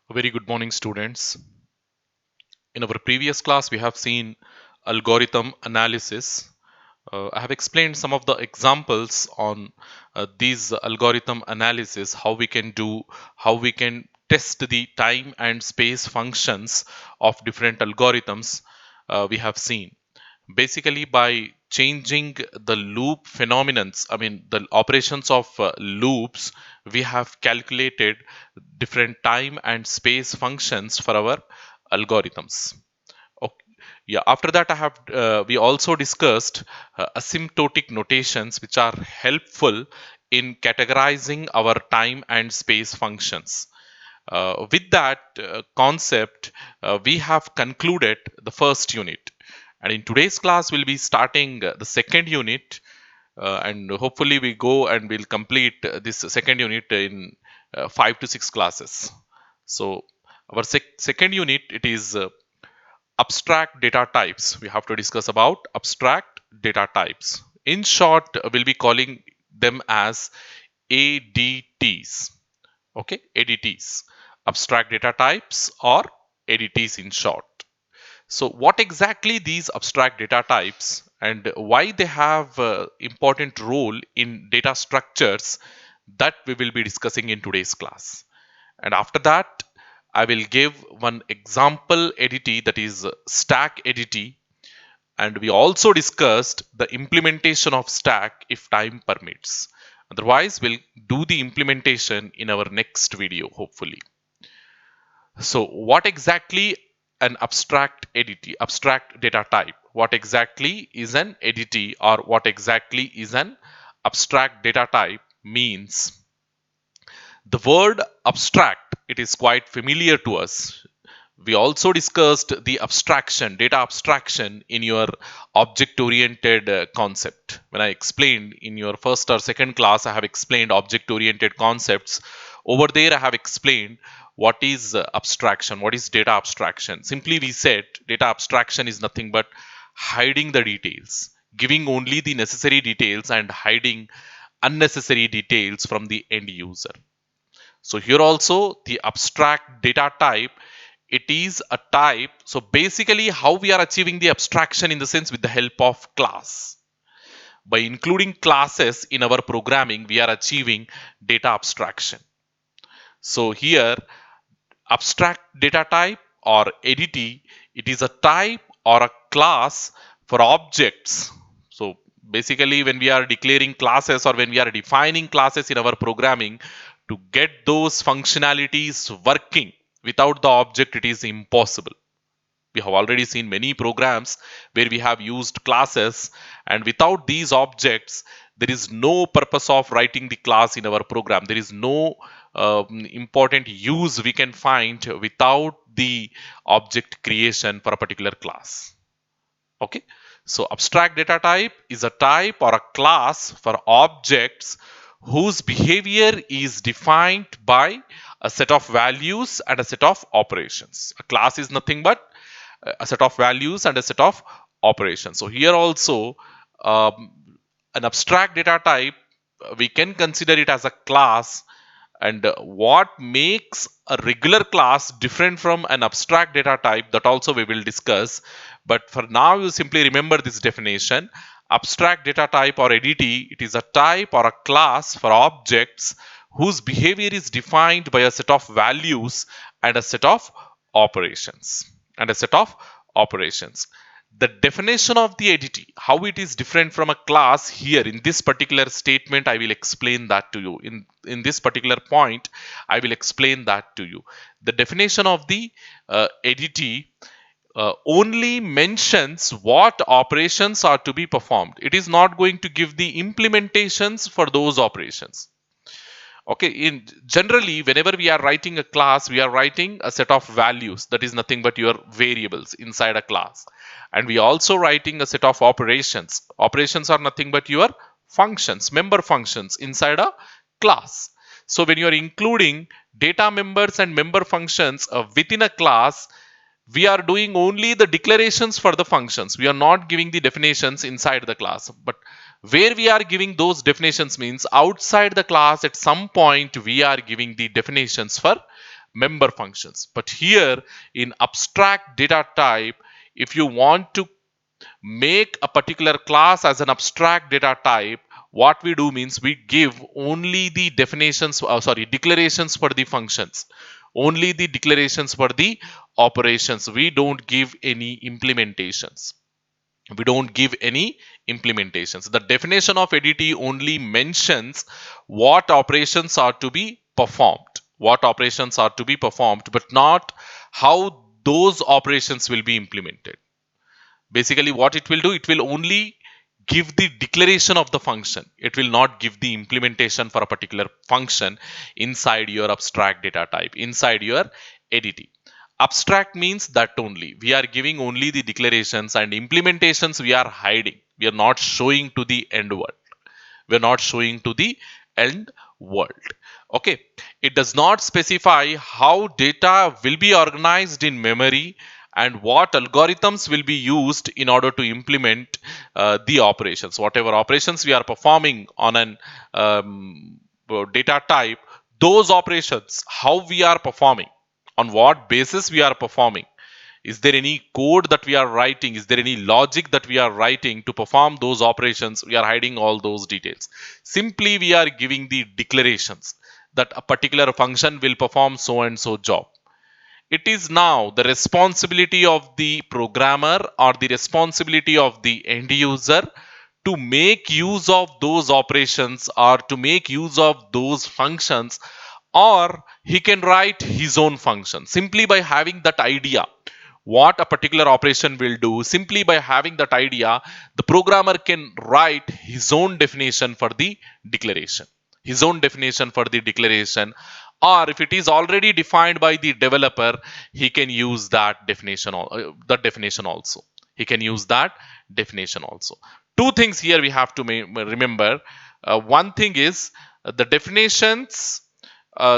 A very good morning, students. In our previous class, we have seen algorithm analysis. I have explained some of the examples on these algorithm analysis, how we can test the time and space functions of different algorithms we have seen. Basically, by changing the loop phenomenons, I mean the operations of loops, we have calculated different time and space functions for our algorithms. Okay. Yeah, after that I have we also discussed asymptotic notations, which are helpful in categorizing our time and space functions. With that concept, we have concluded the first unit. And in today's class, we'll be starting the second unit. And hopefully, we go and we'll complete this second unit in 5 to 6 classes. So, our second unit, it is abstract data types. We have to discuss about abstract data types. In short, we'll be calling them as ADTs. Okay, ADTs, abstract data types, or ADTs in short. So what exactly these abstract data types and why they have important role in data structures, that we will be discussing in today's class. And after that, I will give one example ADT, that is stack ADT. And we also discussed the implementation of stack if time permits. Otherwise, we'll do the implementation in our next video, hopefully. So, what exactly an abstract ADT, abstract data type? What exactly is an ADT, or what exactly is an abstract data type means? The word abstract, it is quite familiar to us. We also discussed the abstraction, data abstraction, in your object oriented concept. When I explained in your first or second class, I have explained object oriented concepts. Over there, I have explained what is abstraction, what is data abstraction. Simply, we said data abstraction is nothing but hiding the details, giving only the necessary details and hiding unnecessary details from the end user. So here also the abstract data type, it is a type. So basically how we are achieving the abstraction, in the sense with the help of class. By including classes in our programming, we are achieving data abstraction. So here abstract data type, or ADT, it is a type or a class for objects. So basically when we are declaring classes or when we are defining classes in our programming, to get those functionalities working without the object, it is impossible. We have already seen many programs where we have used classes, and without these objects, there is no purpose of writing the class in our program. There is no important use we can find without the object creation for a particular class. Okay, so abstract data type is a type or a class for objects whose behavior is defined by a set of values and a set of operations. A class is nothing but a set of values and a set of operations. So here also, um, an abstract data type, we can consider it as a class. And what makes a regular class different from an abstract data type, that also we will discuss. But for now, you simply remember this definition. Abstract data type, or ADT, it is a type or a class for objects whose behavior is defined by a set of values and a set of operations and a set of operations. The definition of the ADT, how it is different from a class, here in this particular statement, I will explain that to you. In this particular point, I will explain that to you. The definition of the ADT only mentions what operations are to be performed. It is not going to give the implementations for those operations. Okay, in generally whenever we are writing a class, we are writing a set of values, that is nothing but your variables inside a class. And we also writing a set of operations. Operations are nothing but your functions, member functions inside a class. So when you are including data members and member functions within a class, we are doing only the declarations for the functions. We are not giving the definitions inside the class. But where we are giving those definitions means outside the class, at some point we are giving the definitions for member functions. But here in abstract data type, if you want to make a particular class as an abstract data type, what we do means we give only the definitions, declarations for the functions, only the declarations for the operations. We don't give any implementations. We don't give any implementations. The definition of ADT only mentions what operations are to be performed, but not how those operations will be implemented. Basically, what it will do, it will only give the declaration of the function. It will not give the implementation for a particular function inside your abstract data type, inside your ADT. Abstract means that only we are giving only the declarations, and implementations we are hiding. We are not showing to the end world. We are not showing to the end world. Okay. It does not specify how data will be organized in memory and what algorithms will be used in order to implement the operations. Whatever operations we are performing on an data type, those operations, how we are performing, on what basis we are performing. Is there any code that we are writing? Is there any logic that we are writing to perform those operations? We are hiding all those details. Simply, we are giving the declarations that a particular function will perform so and so job. It is now the responsibility of the programmer or the responsibility of the end user to make use of those operations or to make use of those functions, or he can write his own function simply by having that idea what a particular operation will do. Simply by having that idea, the programmer can write his own definition for the declaration, or if it is already defined by the developer, he can use that definition, also. He can use that definition also. Two things here we have to remember. One thing is the definitions.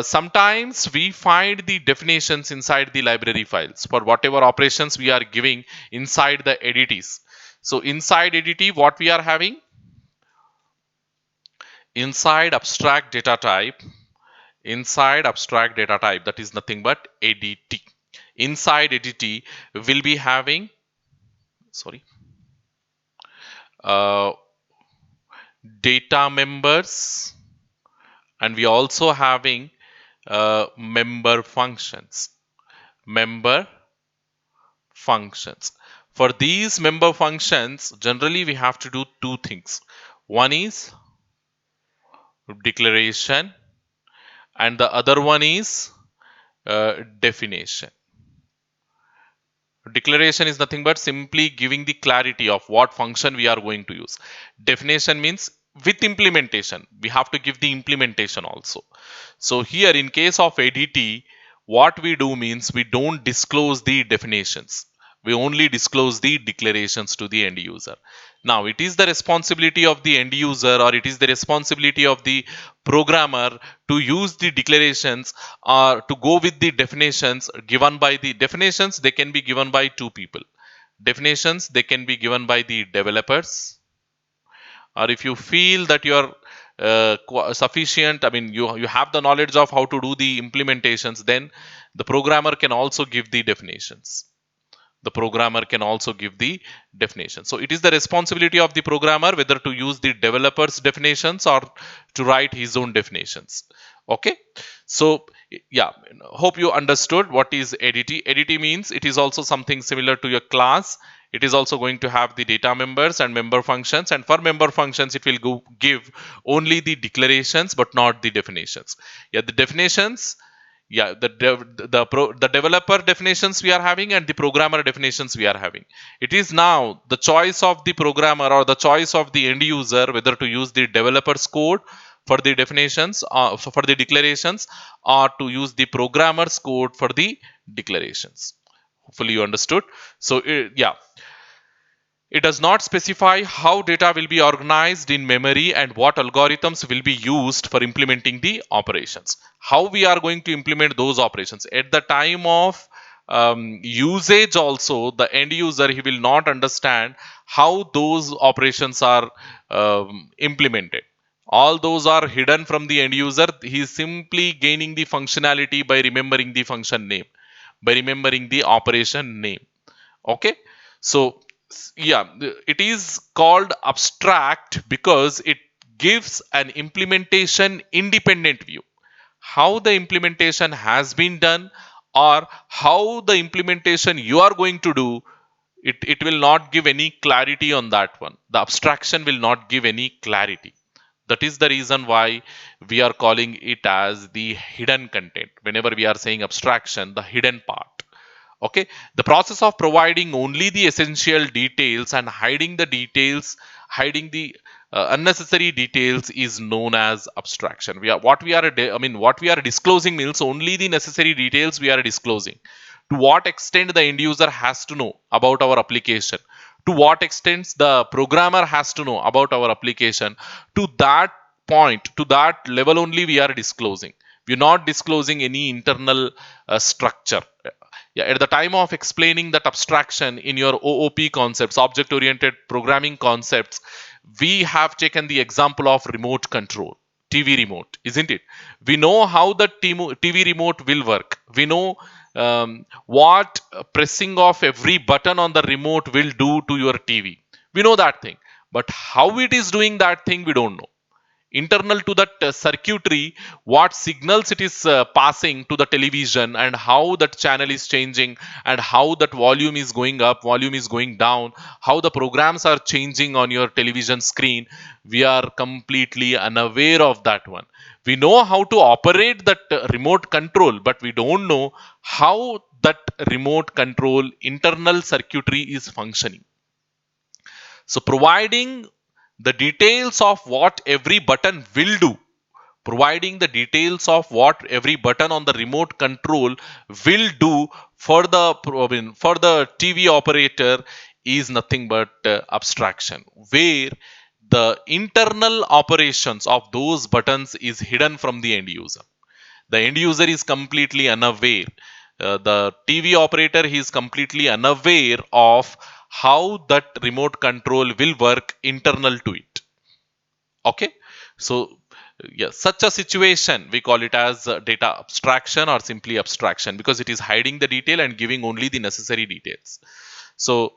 Sometimes we find the definitions inside the library files for whatever operations we are giving inside the ADTs. So inside ADT, what we are having inside abstract data type, that is nothing but ADT. Inside ADT, will be having uh, data members, and we also having member functions. For these member functions, generally we have to do two things. One is declaration, and the other one is definition. Declaration is nothing but simply giving the clarity of what function we are going to use. Definition means with implementation. We have to give the implementation also. So here in case of ADT, what we do means we don't disclose the definitions. We only disclose the declarations to the end user. Now it is the responsibility of the end user, or it is the responsibility of the programmer to use the declarations or to go with the definitions given by the definitions. They can be given by two people. Definitions, they can be given by the developers, or if you feel that you are sufficient, I mean you have the knowledge of how to do the implementations, then the programmer can also give the definitions. So it is the responsibility of the programmer whether to use the developer's definitions or to write his own definitions. Okay. So yeah, hope you understood what is ADT. ADT means it is also something similar to your class. It is also going to have the data members and member functions, and for member functions it will give only the declarations but not the definitions. Yeah, the definitions, the developer definitions we are having and the programmer definitions we are having. It is now the choice of the programmer or the choice of the end user whether to use the developer's code for the definitions, for the declarations, or to use the programmer's code for the declarations. Hopefully you understood. So it does not specify how data will be organized in memory and what algorithms will be used for implementing the operations. How we are going to implement those operations. At the time of usage also, the end user, he will not understand how those operations are implemented. All those are hidden from the end user. He is simply gaining the functionality by remembering the function name, by remembering the operation name. Okay, so yeah, it is called abstract because it gives an implementation independent view. How the implementation has been done, or how the implementation you are going to do, it will not give any clarity on that one. The abstraction will not give any clarity. That is the reason why we are calling it as the hidden content. Whenever we are saying abstraction, the hidden part. Okay, the process of providing only the essential details and hiding the details, hiding the unnecessary details, is known as abstraction. What we are disclosing means only the necessary details we are disclosing. To what extent the end user has to know about our application, to what extent the programmer has to know about our application, to that point, to that level only we are disclosing. We're not disclosing any internal structure. Yeah, at the time of explaining that abstraction in your OOP concepts, object oriented programming concepts, we have taken the example of remote control, TV remote, isn't it? We know how the TV remote will work. We know what pressing of every button on the remote will do to your TV. We know that thing. But how it is doing that thing, we don't know. Internal to that circuitry, what signals it is passing to the television, and how that channel is changing, and how that volume is going up, volume is going down, how the programs are changing on your television screen, we are completely unaware of that one. We know how to operate that remote control, but we don't know how that remote control internal circuitry is functioning. So providing the details of what every button will do, providing the details of what every button on the remote control will do for the TV operator is nothing but abstraction, where the internal operations of those buttons is hidden from the end user. The end user is completely unaware. The TV operator, he is completely unaware of how that remote control will work internal to it. Okay, so yeah, such a situation we call it as data abstraction or simply abstraction, because it is hiding the detail and giving only the necessary details. So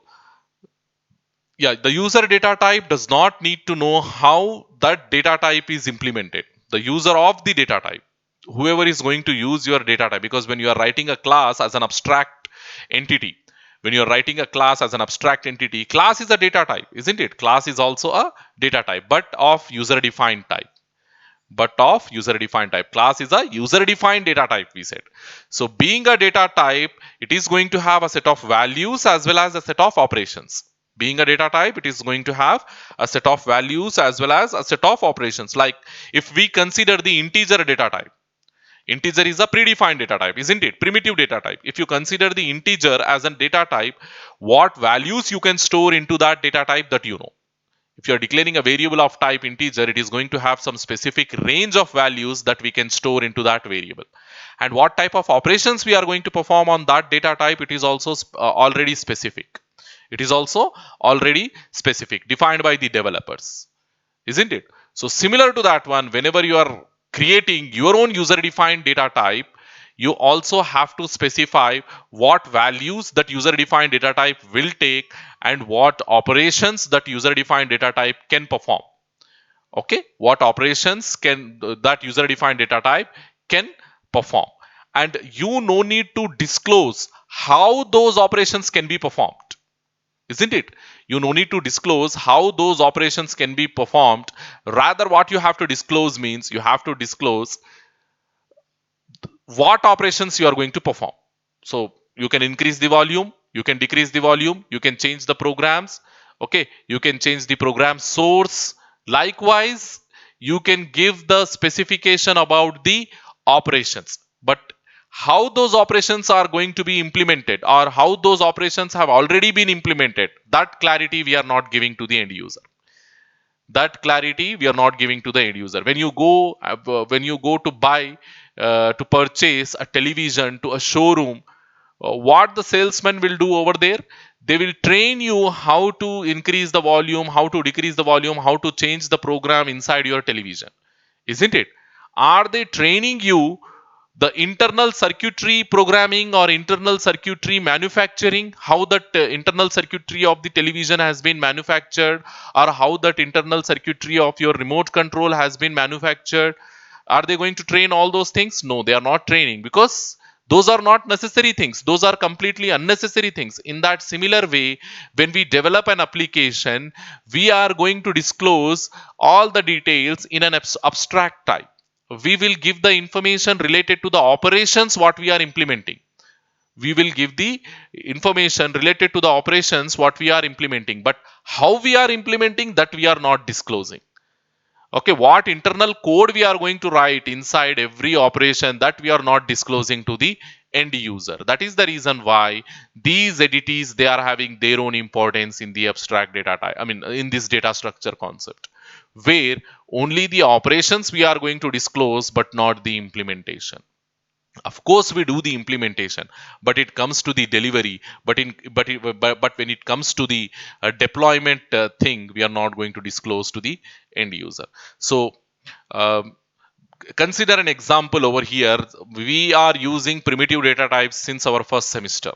yeah, the user data type does not need to know how that data type is implemented. The user of the data type, whoever is going to use your data type, because when you are writing a class as an abstract entity, when you are writing a class as an abstract entity, class is a data type, isn't it? Class is also a data type, but of user defined type. But of user defined type. Class is a user defined data type, we said. So being a data type, it is going to have a set of values as well as a set of operations. Being a data type, it is going to have a set of values as well as a set of operations. Like if we consider the integer data type, integer is a predefined data type, isn't it? Primitive data type. If you consider the integer as a data type, what values you can store into that data type, that you know. If you are declaring a variable of type integer, it is going to have some specific range of values that we can store into that variable. And what type of operations we are going to perform on that data type, it is also already specific. It is also already specific, defined by the developers, isn't it? So similar to that one, whenever you are creating your own user defined data type, you also have to specify what values that user defined data type will take and what operations that user defined data type can perform. Okay, what operations can that user defined data type can perform, and you no need to disclose how those operations can be performed, isn't it? You no need to disclose how those operations can be performed. Rather, what you have to disclose means you have to disclose what operations you are going to perform. So you can increase the volume, you can decrease the volume, you can change the programs. Okay, you can change the program source. Likewise, you can give the specification about the operations. But how those operations are going to be implemented, or how those operations have already been implemented, that clarity we are not giving to the end user. That clarity we are not giving to the end user. When you go to buy, to purchase a television to a showroom, what the salesman will do over there, They will train you how to increase the volume, how to decrease the volume, how to change the program inside your television, isn't it? Are they training you the internal circuitry programming or internal circuitry manufacturing, how that internal circuitry of the television has been manufactured, or how that internal circuitry of your remote control has been manufactured? Are they going to train all those things? No, they are not training, because those are not necessary things. Those are completely unnecessary things. In that similar way, when we develop an application, we are going to disclose all the details in an abstract type. We will give the information related to the operations what we are implementing. We will give the information related to the operations what we are implementing, but how we are implementing that we are not disclosing. Okay, what internal code we are going to write inside every operation, that we are not disclosing to the end user. That is the reason why these entities, they are having their own importance in the abstract data type, I mean in this data structure concept, where only the operations we are going to disclose but not the implementation. Of course we do the implementation, but it comes to the delivery, but when it comes to the deployment thing, we are not going to disclose to the end user. So um, consider an example over here. We are using primitive data types since our first semester.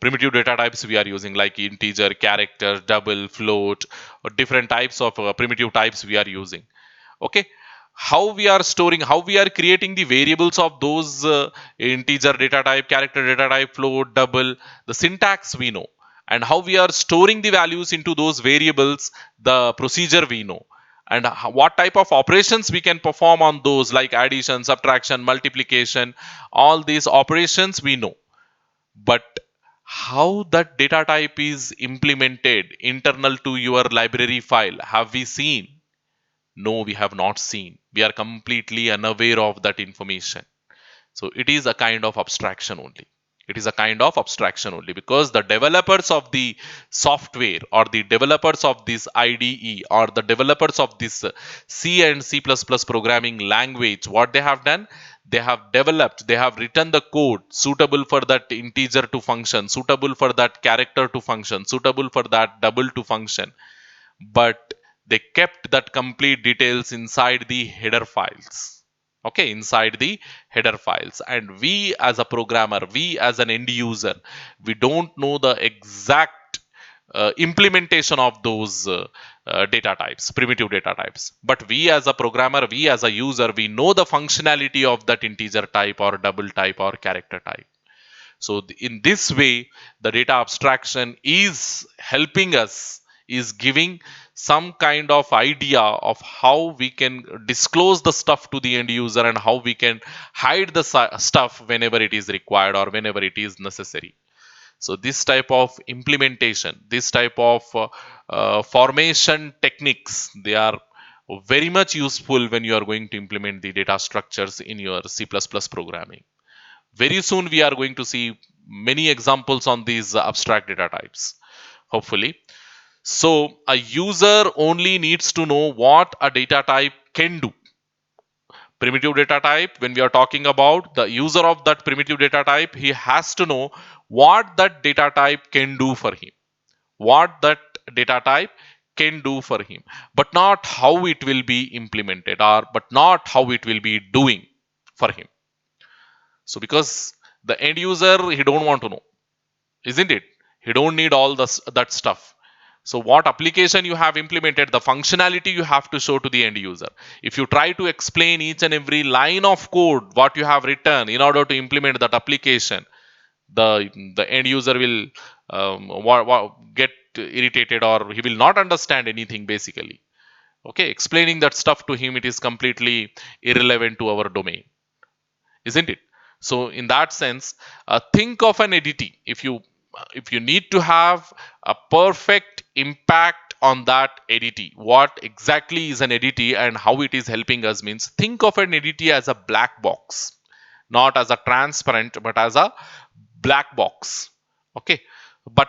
Primitive data types we are using, like integer, character, double, float, or different types of primitive types we are using. Okay, how we are storing, how we are creating the variables of those integer data type, character data type, float, double, the syntax we know, and how we are storing the values into those variables, the procedure we know, and what type of operations we can perform on those, like addition, subtraction, multiplication, all these operations we know. But how that data type is implemented internal to your library file, have we seen? No, we have not seen. We are completely unaware of that information. So it is a kind of abstraction only. It is a kind of abstraction only, because the developers of the software, or the developers of this IDE, or the developers of this C and C++ programming language, what they have done, they have developed, they have written the code suitable for that integer to function, suitable for that character to function, suitable for that double to function, but they kept that complete details inside the header files. Okay, inside the header files, and we as a programmer, we as an end user, we don't know the exact implementation of those data types, primitive data types, but we as a programmer, we as a user, we know the functionality of that integer type, or double type, or character type. So in this way, the data abstraction is helping us, is giving some kind of idea of how we can disclose the stuff to the end user, and how we can hide the stuff whenever it is required or whenever it is necessary. So this type of implementation, this type of formation techniques, they are very much useful when you are going to implement the data structures in your C++ programming. Very soon we are going to see many examples on these abstract data types, hopefully. So a user only needs to know what a data type can do. Primitive data type, when we are talking about the user of that primitive data type, he has to know what that data type can do for him. What that data type can do for him, but not how it will be implemented, or but not how it will be doing for him. So because the end user, he don't want to know, isn't it? He don't need all this, that stuff. So what application you have implemented, the functionality you have to show to the end user. If you try to explain each and every line of code what you have written in order to implement that application, the end user will get irritated, or he will not understand anything basically. Okay, explaining that stuff to him, it is completely irrelevant to our domain, isn't it? So in that sense, think of an entity. If you need to have a perfect impact on that entity, what exactly is an entity and how it is helping us, means think of an entity as a black box, not as a transparent, but as a black box. Okay, but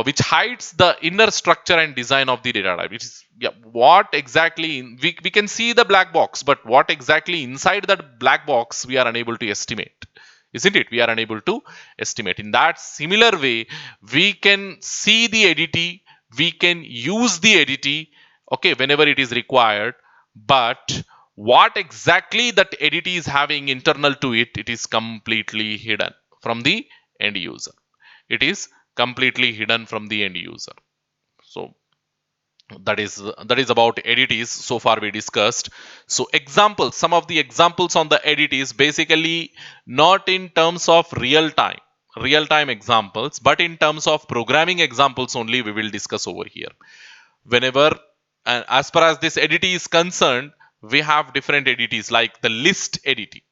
which hides the inner structure and design of the data type. Which is, yeah, what exactly we can see the black box, but what exactly inside that black box we are unable to estimate, isn't it? We are unable to estimate. In that similar way, we can see the ADT, we can use the ADT, okay, whenever it is required, but what exactly that ADT is having internal to it, it is completely hidden from the end user. It is completely hidden from the end user. So that is about ADTs. So far we discussed. So examples, some of the examples on the ADTs, basically not in terms of real time examples, but in terms of programming examples only we will discuss over here. Whenever, and as far as this ADT is concerned, we have different ADTs like the list ADT.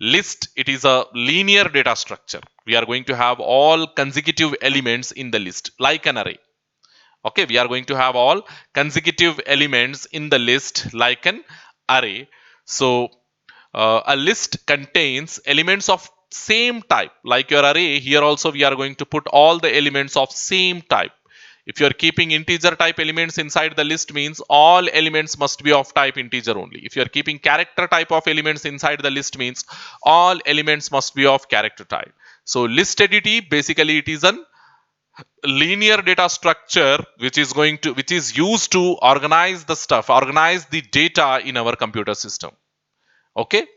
List, it is a linear data structure. We are going to have all consecutive elements in the list like an array. Okay, we are going to have all consecutive elements in the list like an array. So a list contains elements of same type like your array. Here also we are going to put all the elements of same type. If you are keeping integer type elements inside the list, means all elements must be of type integer only. If you are keeping character type of elements inside the list, means all elements must be of character type. So list ADT, basically it is an linear data structure which is used to organize the stuff, organize the data in our computer system. Okay,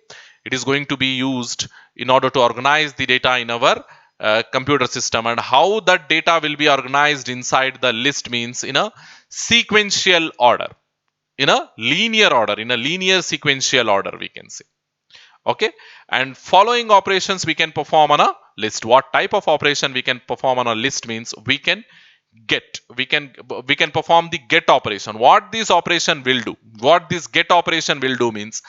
it is going to be used in order to organize the data in our computer system. And how that data will be organized inside the list means in a sequential order, in a linear order, in a linear sequential order, we can say. Okay, and following operations we can perform on a list. What type of operation we can perform on a list means we can get, we can perform the get operation. What this operation will do, what this get operation will do means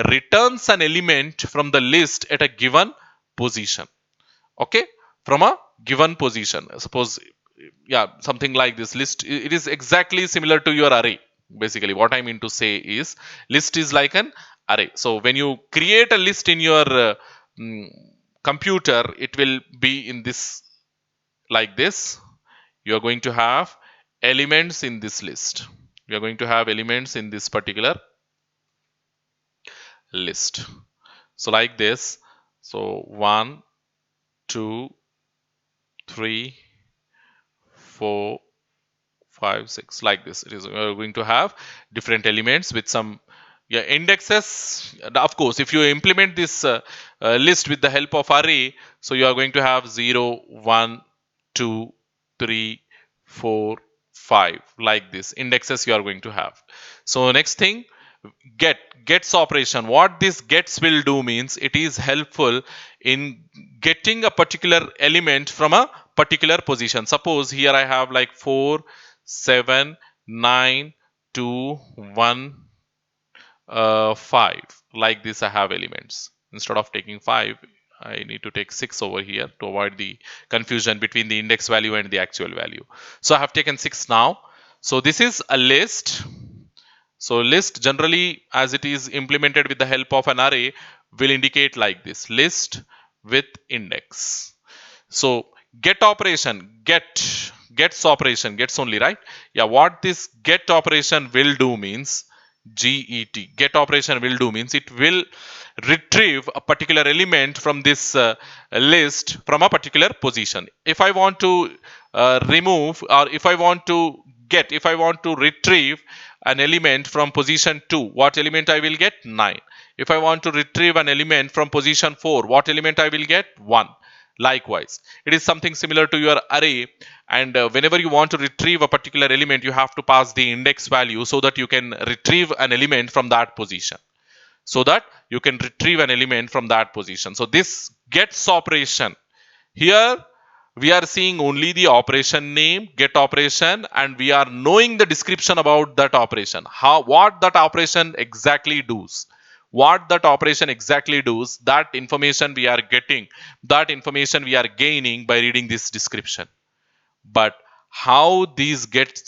returns an element from the list at a given position. Okay, from a given position, suppose, yeah, something like this list, it is exactly similar to your array. Basically what I mean to say is list is like an array. So when you create a list in your mm, computer, it will be in this, like this. You are going to have elements in this list. You are going to have elements in this particular list. So like this. So 1, 2, 3, 4, 5, 6, like this. It is going to have different elements with some, yeah, indexes. Of course, if you implement this list with the help of array, so you are going to have 0, 1, 2, 3, 4, 5, like this indexes you are going to have. So next thing, gets operation. What this gets will do means it is helpful in getting a particular element from a particular position. Suppose here I have like 4, 7, 9, 2, 1, 5, like this. I have elements. Instead of taking 5, I need to take 6 over here to avoid the confusion between the index value and the actual value. So I have taken 6 now. So this is a list. So list generally, as it is implemented with the help of an array, will indicate like this: list with index. So get operation, gets operation, gets only, right? Yeah, what this get operation will do means get operation will do means it will retrieve a particular element from this list from a particular position. If I want to remove, or if I want to get, if I want to retrieve an element from position 2, what element I will get? 9. If I want to retrieve an element from position 4, what element I will get? 1. Likewise, it is something similar to your array, and whenever you want to retrieve a particular element, you have to pass the index value so that you can retrieve an element from that position. So that you can retrieve an element from that position. So this gets operation, here we are seeing only the operation name, get operation, and we are knowing the description about that operation, what that operation exactly does. What that operation exactly does, that information we are getting, that information we are gaining by reading this description. But how this get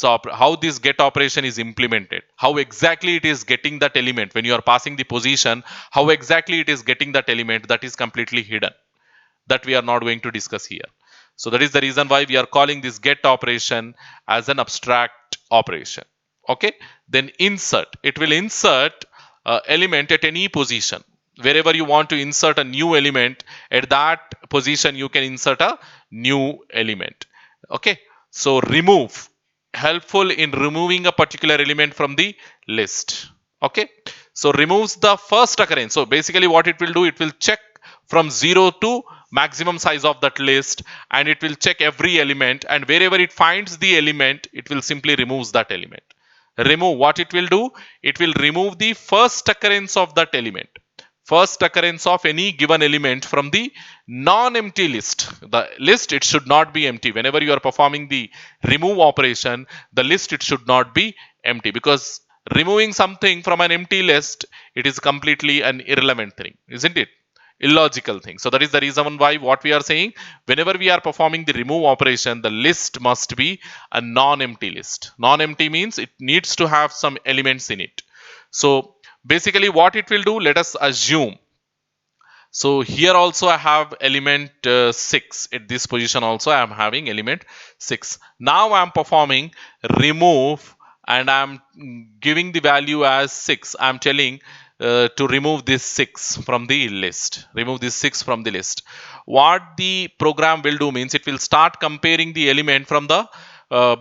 operation is implemented, how exactly it is getting that element when you are passing the position, how exactly it is getting that element, that is completely hidden, that we are not going to discuss here. So that is the reason why we are calling this get operation as an abstract operation. Okay, then insert, it will insert element at any position. wherever you want to insert a new element, at that position you can insert a new element. Okay, so remove, helpful in removing a particular element from the list. Okay, so removes the first occurrence. So basically what it will do, it will check from 0 to maximum size of that list, and it will check every element, and wherever it finds the element, it will simply removes that element. Remove, what it will do, it will remove the first occurrence of that element, first occurrence of any given element from the non-empty list. The list, it should not be empty. Whenever you are performing the remove operation, the list, it should not be empty, because removing something from an empty list, it is completely an irrelevant thing, isn't it? Illogical thing. So that is the reason why what we are saying, whenever we are performing the remove operation, the list must be a non-empty list. Non-empty means it needs to have some elements in it. So basically what it will do, let us assume, so here also I have element 6. At this position also I am having element 6. Now I am performing remove, and I am giving the value as 6. I am telling to remove this 6 from the list. Remove this 6 from the list. What the program will do means, it will start comparing the element from the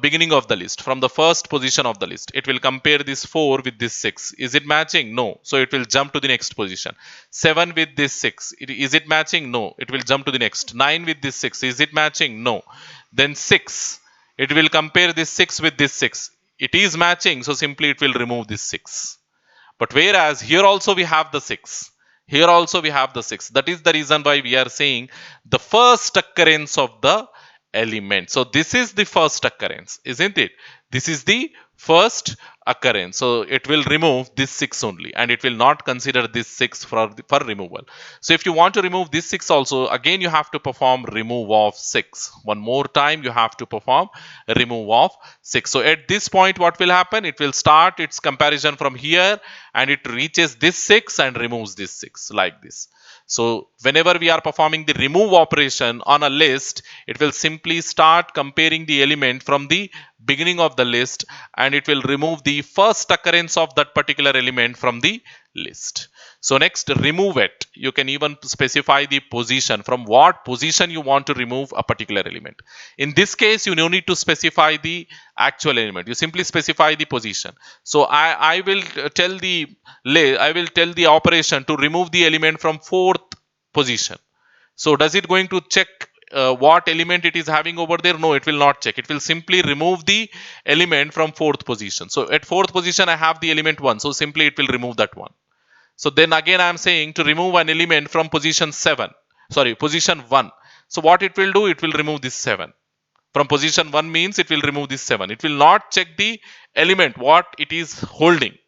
beginning of the list, from the first position of the list. It will compare this 4 with this 6. Is it matching? No. So it will jump to the next position. 7 with this 6. Is it matching? No. It will jump to the next. 9 with this 6. Is it matching? No. Then 6. It will compare this 6 with this 6. It is matching. So simply it will remove this 6. But whereas here also we have the 6. Here also we have the 6. That is the reason why we are saying the first occurrence of the element. So this is the first occurrence, isn't it? This is the first occurrence. So it will remove this 6 only, and it will not consider this 6 for removal. So if you want to remove this 6 also, again you have to perform remove of 6. One more time you have to perform remove of 6. So at this point what will happen? It will start its comparison from here, and it reaches this 6 and removes this 6 like this. So whenever we are performing the remove operation on a list, it will simply start comparing the element from the beginning of the list, and it will remove the first occurrence of that particular element from the list. So next, remove it. You can even specify the position, from what position you want to remove a particular element. In this case, you no need to specify the actual element. You simply specify the position. So I will tell the operation to remove the element from 4th position. So does it going to check what element it is having over there? No, it will not check. It will simply remove the element from 4th position. So at 4th position I have the element 1. So simply it will remove that one. So then again I am saying to remove an element from position 1. So what it will do, it will remove this 7. From position 1 means it will remove this 7. It will not check the element what it is holding.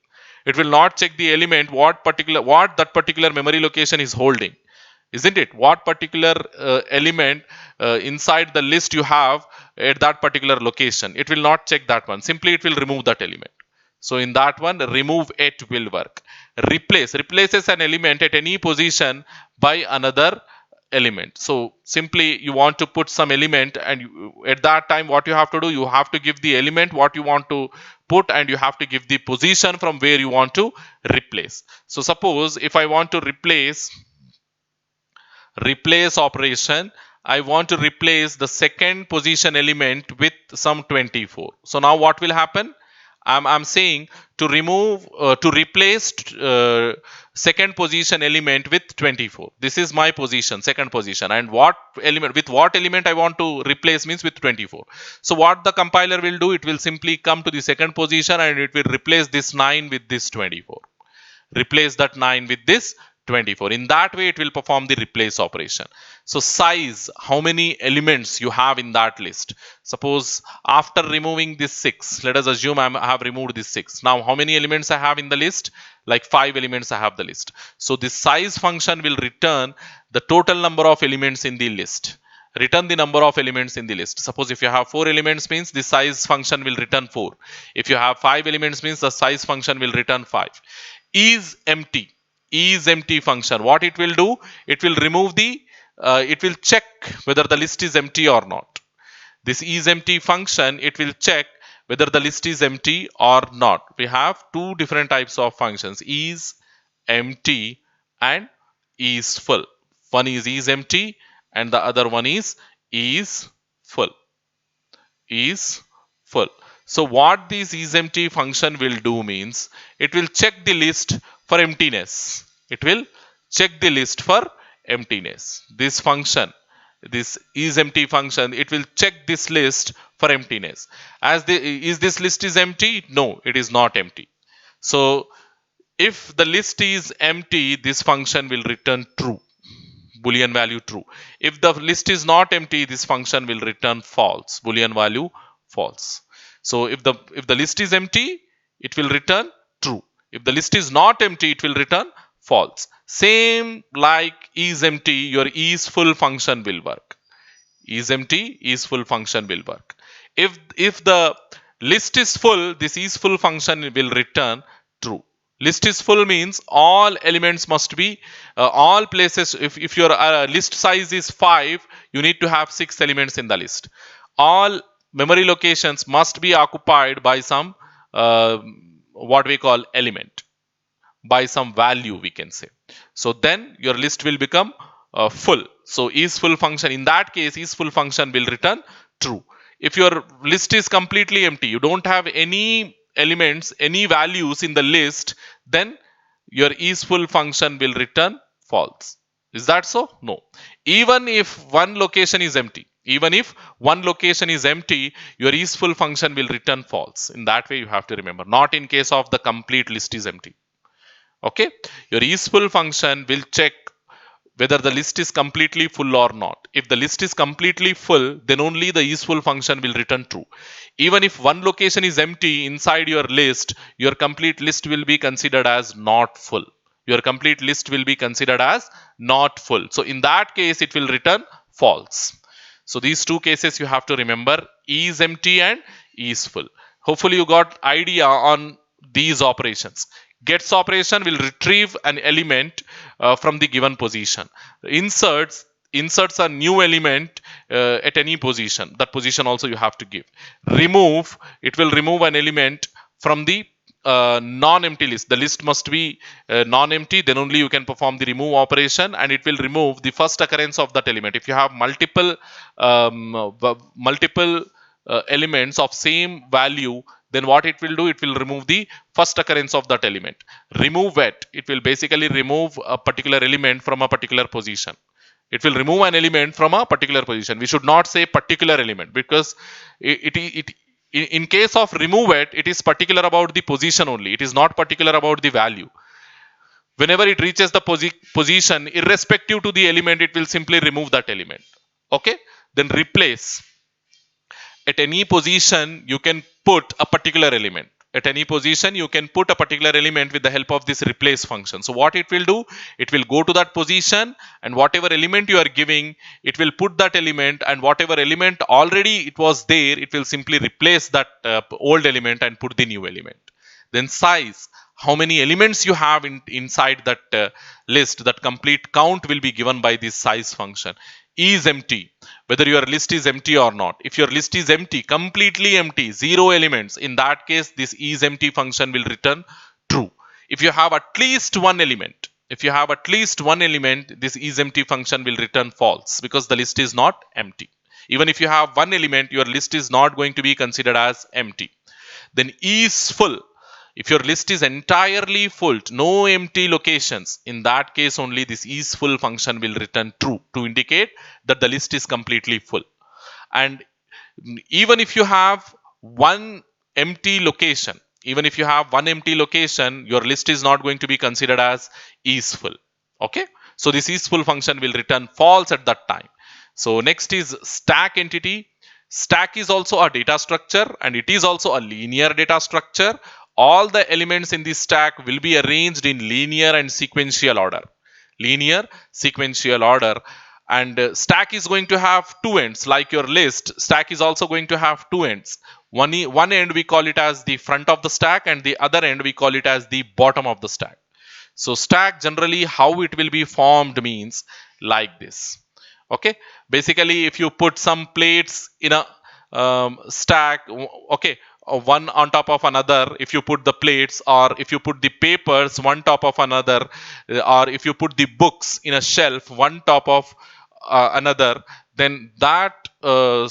It will not check the element what that particular memory location is holding. Isn't it? What particular element inside the list you have at that particular location. It will not check that one. Simply it will remove that element. So in that one, remove it will work. Replaces an element at any position by another element. So simply you want to put some element, and at that time what you have to do, you have to give the element what you want to put, and you have to give the position from where you want to replace. So suppose if I want to replace operation, I want to replace the second position element with some 24. So now what will happen? I'm saying to replace second position element with 24. This is my position, second position, and what element I want to replace means with 24. So what the compiler will do, it will simply come to the second position, and it will replace this 9 with this 24. Replace that 9 with this 24. In that way it will perform the replace operation. So size, how many elements you have in that list. Suppose after removing this 6, let us assume I have removed this 6. Now how many elements I have in the list? Like 5 elements I have the list. So this size function will return the total number of elements in the list. Return the number of elements in the list. Suppose if you have 4 elements means the size function will return 4. If you have 5 elements means the size function will return 5. Is empty function, what it will do, it will remove the it will check whether the list is empty or not. This is empty function, it will check whether the list is empty or not. We have two different types of functions, is empty and is full. One is empty and the other one is full. Is full. So what this isEmpty function will do means it will check the list for emptiness. It will check the list for emptiness. This function, this isEmpty function, it will check this list for emptiness. As the is this list is empty? No, it is not empty. So if the list is empty, this function will return true. Boolean value true. If the list is not empty, this function will return false. Boolean value false. So if the list is empty, it will return true. If the list is not empty, it will return false. Same like is empty, your is full function will work. Is empty, is full function will work. If the list is full, this is full function will return true. List is full means all elements must be all places. If your list size is 5, you need to have 6 elements in the list. All memory locations must be occupied by some what we call element, by some value we can say. So then your list will become full. So is full function, in that case is full function will return true. If your list is completely empty, you don't have any elements, any values in the list, then your is full function will return false. Is that so? No. Even if one location is empty, even if one location is empty, your is full function will return false. In that way you have to remember, not in case of the complete list is empty. Okay, your isFull function will check whether the list is completely full or not. If the list is completely full, then only the isFull function will return true. Even if one location is empty inside your list, your complete list will be considered as not full. Your complete list will be considered as not full. So in that case, it will return false. So these two cases you have to remember, is empty and is full. Hopefully you got idea on these operations. Gets operation will retrieve an element from the given position. Inserts a new element at any position. That position also you have to give. Remove, it will remove an element from the non-empty list. The list must be non-empty, then only you can perform the remove operation, and it will remove the first occurrence of that element. If you have multiple elements of same value, then what it will do, it will remove the first occurrence of that element. Remove it will basically remove a particular element from a particular position. It will remove an element from a particular position. We should not say particular element, because in case of remove it is particular about the position only. It is not particular about the value. Whenever it reaches the position, irrespective to the element, it will simply remove that element. Okay, then replace. At any position you can put a particular element. At any position you can put a particular element with the help of this replace function. So what it will do, it will go to that position, and whatever element you are giving, it will put that element, and whatever element already it was there, it will simply replace that old element and put the new element. Then size, how many elements you have inside that list, that complete count will be given by this size function. Is empty, whether your list is empty or not. If your list is empty, completely empty, 0 elements, in that case this isEmpty function will return true. If you have at least one element, this isEmpty function will return false, because the list is not empty. Even if you have one element, your list is not going to be considered as empty. Then is full. If your list is entirely full, no empty locations, in that case only this is full function will return true, to indicate that the list is completely full. And even if you have one empty location, your list is not going to be considered as is full. Okay, so this is full function will return false at that time. So next is stack entity. Stack is also a data structure, and it is also a linear data structure. All the elements in this stack will be arranged in linear and sequential order. And stack is going to have two ends. Like your list, stack is also going to have two ends. One end we call it as the front of the stack, and the other end we call it as the bottom of the stack. So stack, generally how it will be formed means like this. Okay, basically if you put some plates in a stack, okay, one on top of another, if you put the plates, or if you put the papers one top of another, or if you put the books in a shelf one top of another, then that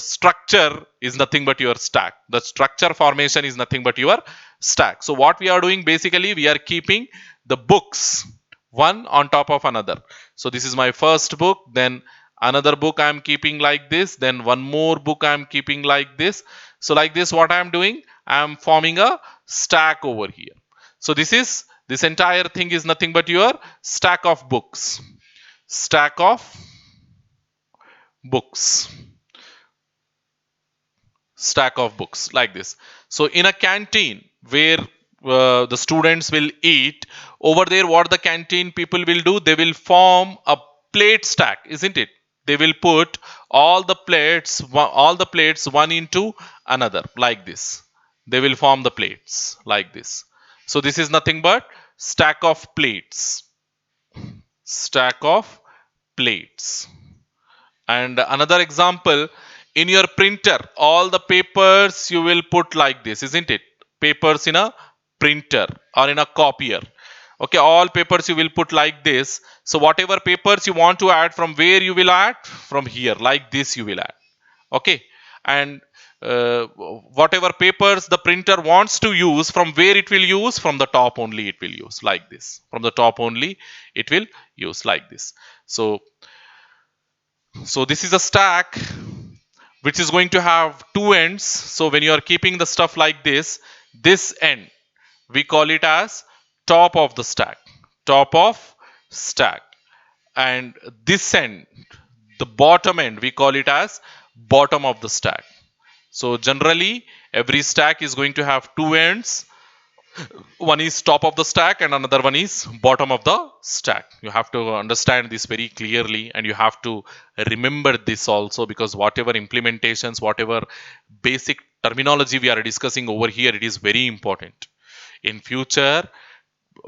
structure is nothing but your stack. The structure formation is nothing but your stack. So what we are doing, basically we are keeping the books one on top of another. So this is my first book, then another book I am keeping like this, then one more book I am keeping like this. So like this, what I am doing, I am forming a stack over here. So this entire thing is nothing but your stack of books. Stack of books. Stack of books like this. So in a canteen where the students will eat, over there what the canteen people will do, they will form a plate stack, isn't it? They will put all the plates one into another like this. They will form the plates like this. So this is nothing but stack of plates. Stack of plates. And another example, in your printer, all the papers you will put like this, isn't it? Papers in a printer or in a copier. Okay, all papers you will put like this. So whatever papers you want to add, from where you will add? From here, like this you will add. Okay, and whatever papers the printer wants to use, from where it will use? From the top only it will use, like this. From the top only it will use like this. So this is a stack which is going to have two ends. So when you are keeping the stuff like this end, we call it as top of the stack. Top of stack. And this end, the bottom end, we call it as bottom of the stack. So generally, every stack is going to have two ends. One is top of the stack and another one is bottom of the stack. You have to understand this very clearly, and you have to remember this also, because whatever implementations, whatever basic terminology we are discussing over here, it is very important. In future,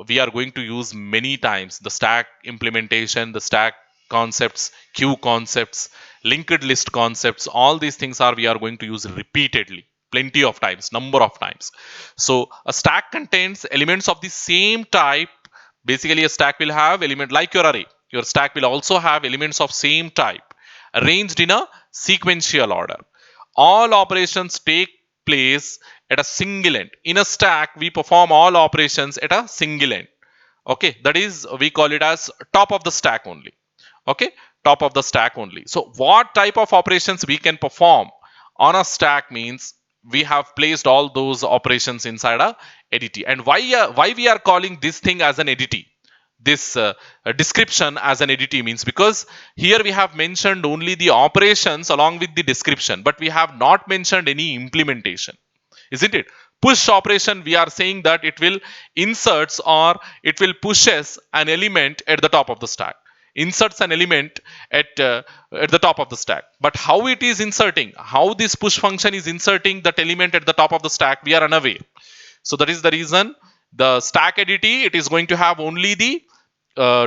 we are going to use many times the stack implementation, the stack concepts, queue concepts, linked list concepts. All these things are we are going to use repeatedly, plenty of times, number of times. So a stack contains elements of the same type. Basically, a stack will have element like your array. Your stack will also have elements of same type arranged in a sequential order. All operations take place at a single end. In a stack, we perform all operations at a single end. Okay, that is, we call it as top of the stack only. Okay, top of the stack only. So what type of operations we can perform on a stack means we have placed all those operations inside a ADT. And why we are calling this thing as an ADT? This description as an ADT means because here we have mentioned only the operations along with the description, but we have not mentioned any implementation, isn't it? Push operation, we are saying that it will inserts or it will pushes an element at the top of the stack. Inserts an element at the top of the stack. But how it is inserting, how this push function is inserting that element at the top of the stack, we are unaware. So that is the reason the stack ADT, it is going to have only the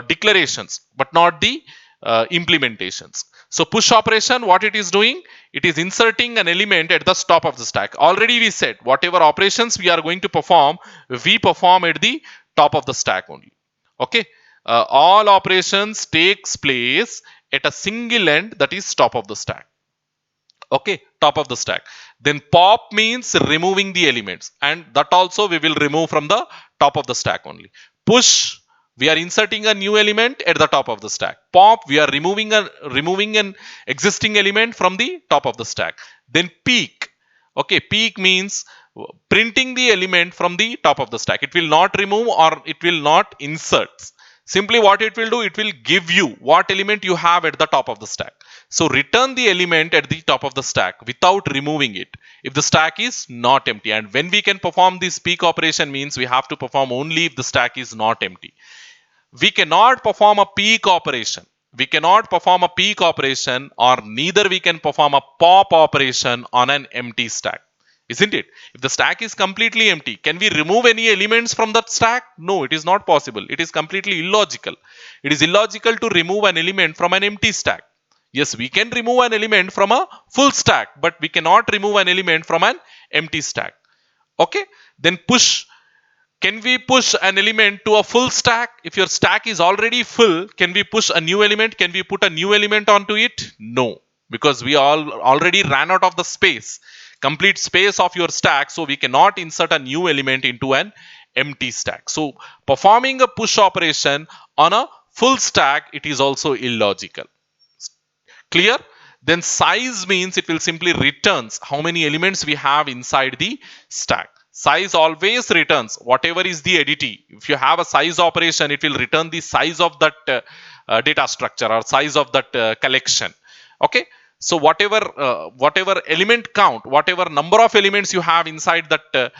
declarations but not the implementations. So push operation, what it is doing, it is inserting an element at the top of the stack. Already we said whatever operations we are going to perform, we perform at the top of the stack only. Okay, all operations takes place at a single end, that is top of the stack. Okay, top of the stack. Then pop means removing the elements, and that also we will remove from the top of the stack only. Push, we are inserting a new element at the top of the stack. Pop, we are removing an existing element from the top of the stack. Then peek, okay, peek means printing the element from the top of the stack. It will not remove or it will not insert. Simply what it will do, it will give you what element you have at the top of the stack. So return the element at the top of the stack without removing it if the stack is not empty. And when we can perform this peek operation means we have to perform only if the stack is not empty. We cannot perform a peek operation. We cannot perform a peek operation, or neither we can perform a pop operation on an empty stack. Isn't it? If the stack is completely empty, can we remove any elements from that stack? No, it is not possible. It is completely illogical. It is illogical to remove an element from an empty stack. Yes, we can remove an element from a full stack, but we cannot remove an element from an empty stack. Okay, then push. Can we push an element to a full stack? If your stack is already full, can we push a new element? Can we put a new element onto it? No, because we all already ran out of the space, complete space of your stack, so we cannot insert a new element into an empty stack. So performing a push operation on a full stack, it is also illogical. Clear? Then size means it will simply returns how many elements we have inside the stack. Size always returns whatever is the additive. If you have a size operation, it will return the size of that data structure or size of that collection. Okay, so whatever element count, whatever number of elements you have inside that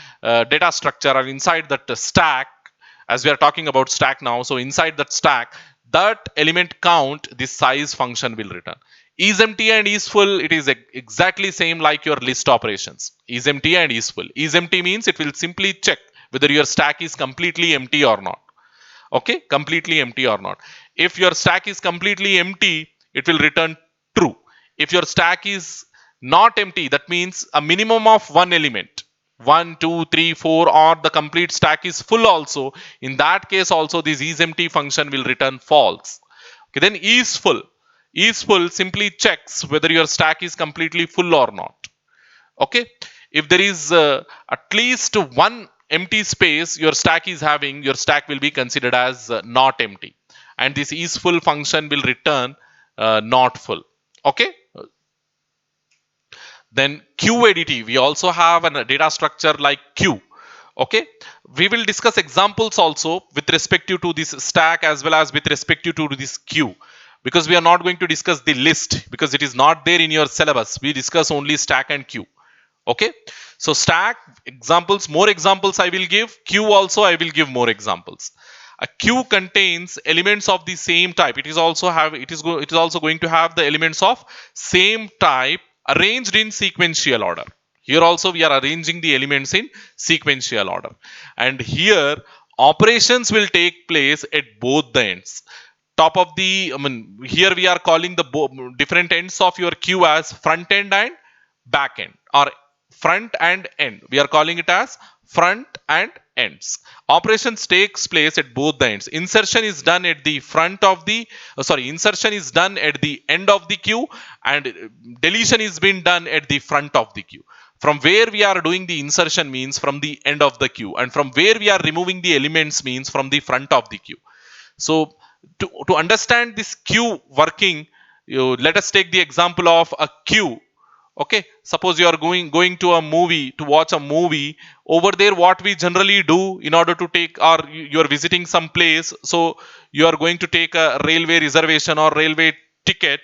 data structure or inside that stack, as we are talking about stack now, so inside that stack, that element count, this size function will return. Is empty and is full, it is exactly same like your list operations. Is empty and is full. Is empty means it will simply check whether your stack is completely empty or not. Okay, completely empty or not. If your stack is completely empty, it will return true. If your stack is not empty, that means a minimum of one element, 1 2 3 4, or the complete stack is full also, in that case also this isEmpty function will return false. Okay, then is full simply checks whether your stack is completely full or not. Okay, if there is at least one empty space your stack is having, your stack will be considered as not empty, and this is full function will return not full. Okay, then QADT, we also have a data structure like Q. Okay, we will discuss examples also with respect to this stack as well as with respect to this queue, because we are not going to discuss the list because it is not there in your syllabus. We discuss only stack and queue. Okay, so stack examples, more examples I will give. Queue also I will give more examples. A queue contains elements of the same type. It is also going to have the elements of same type arranged in sequential order. Here also we are arranging the elements in sequential order, and here operations will take place at both the ends. Top of the, here we are calling the different ends of your queue as front end and back end, or front and end. We are calling it as front and ends. Operations takes place at both the ends. Insertion is done at the front of the insertion is done at the end of the queue, and deletion is being done at the front of the queue. From where we are doing the insertion means from the end of the queue, and from where we are removing the elements means from the front of the queue. So to understand this queue working, let us take the example of a queue. Okay, suppose you are going to a movie, to watch a movie. Over there, what we generally do in order to take, or you are visiting some place, so you are going to take a railway reservation or railway ticket.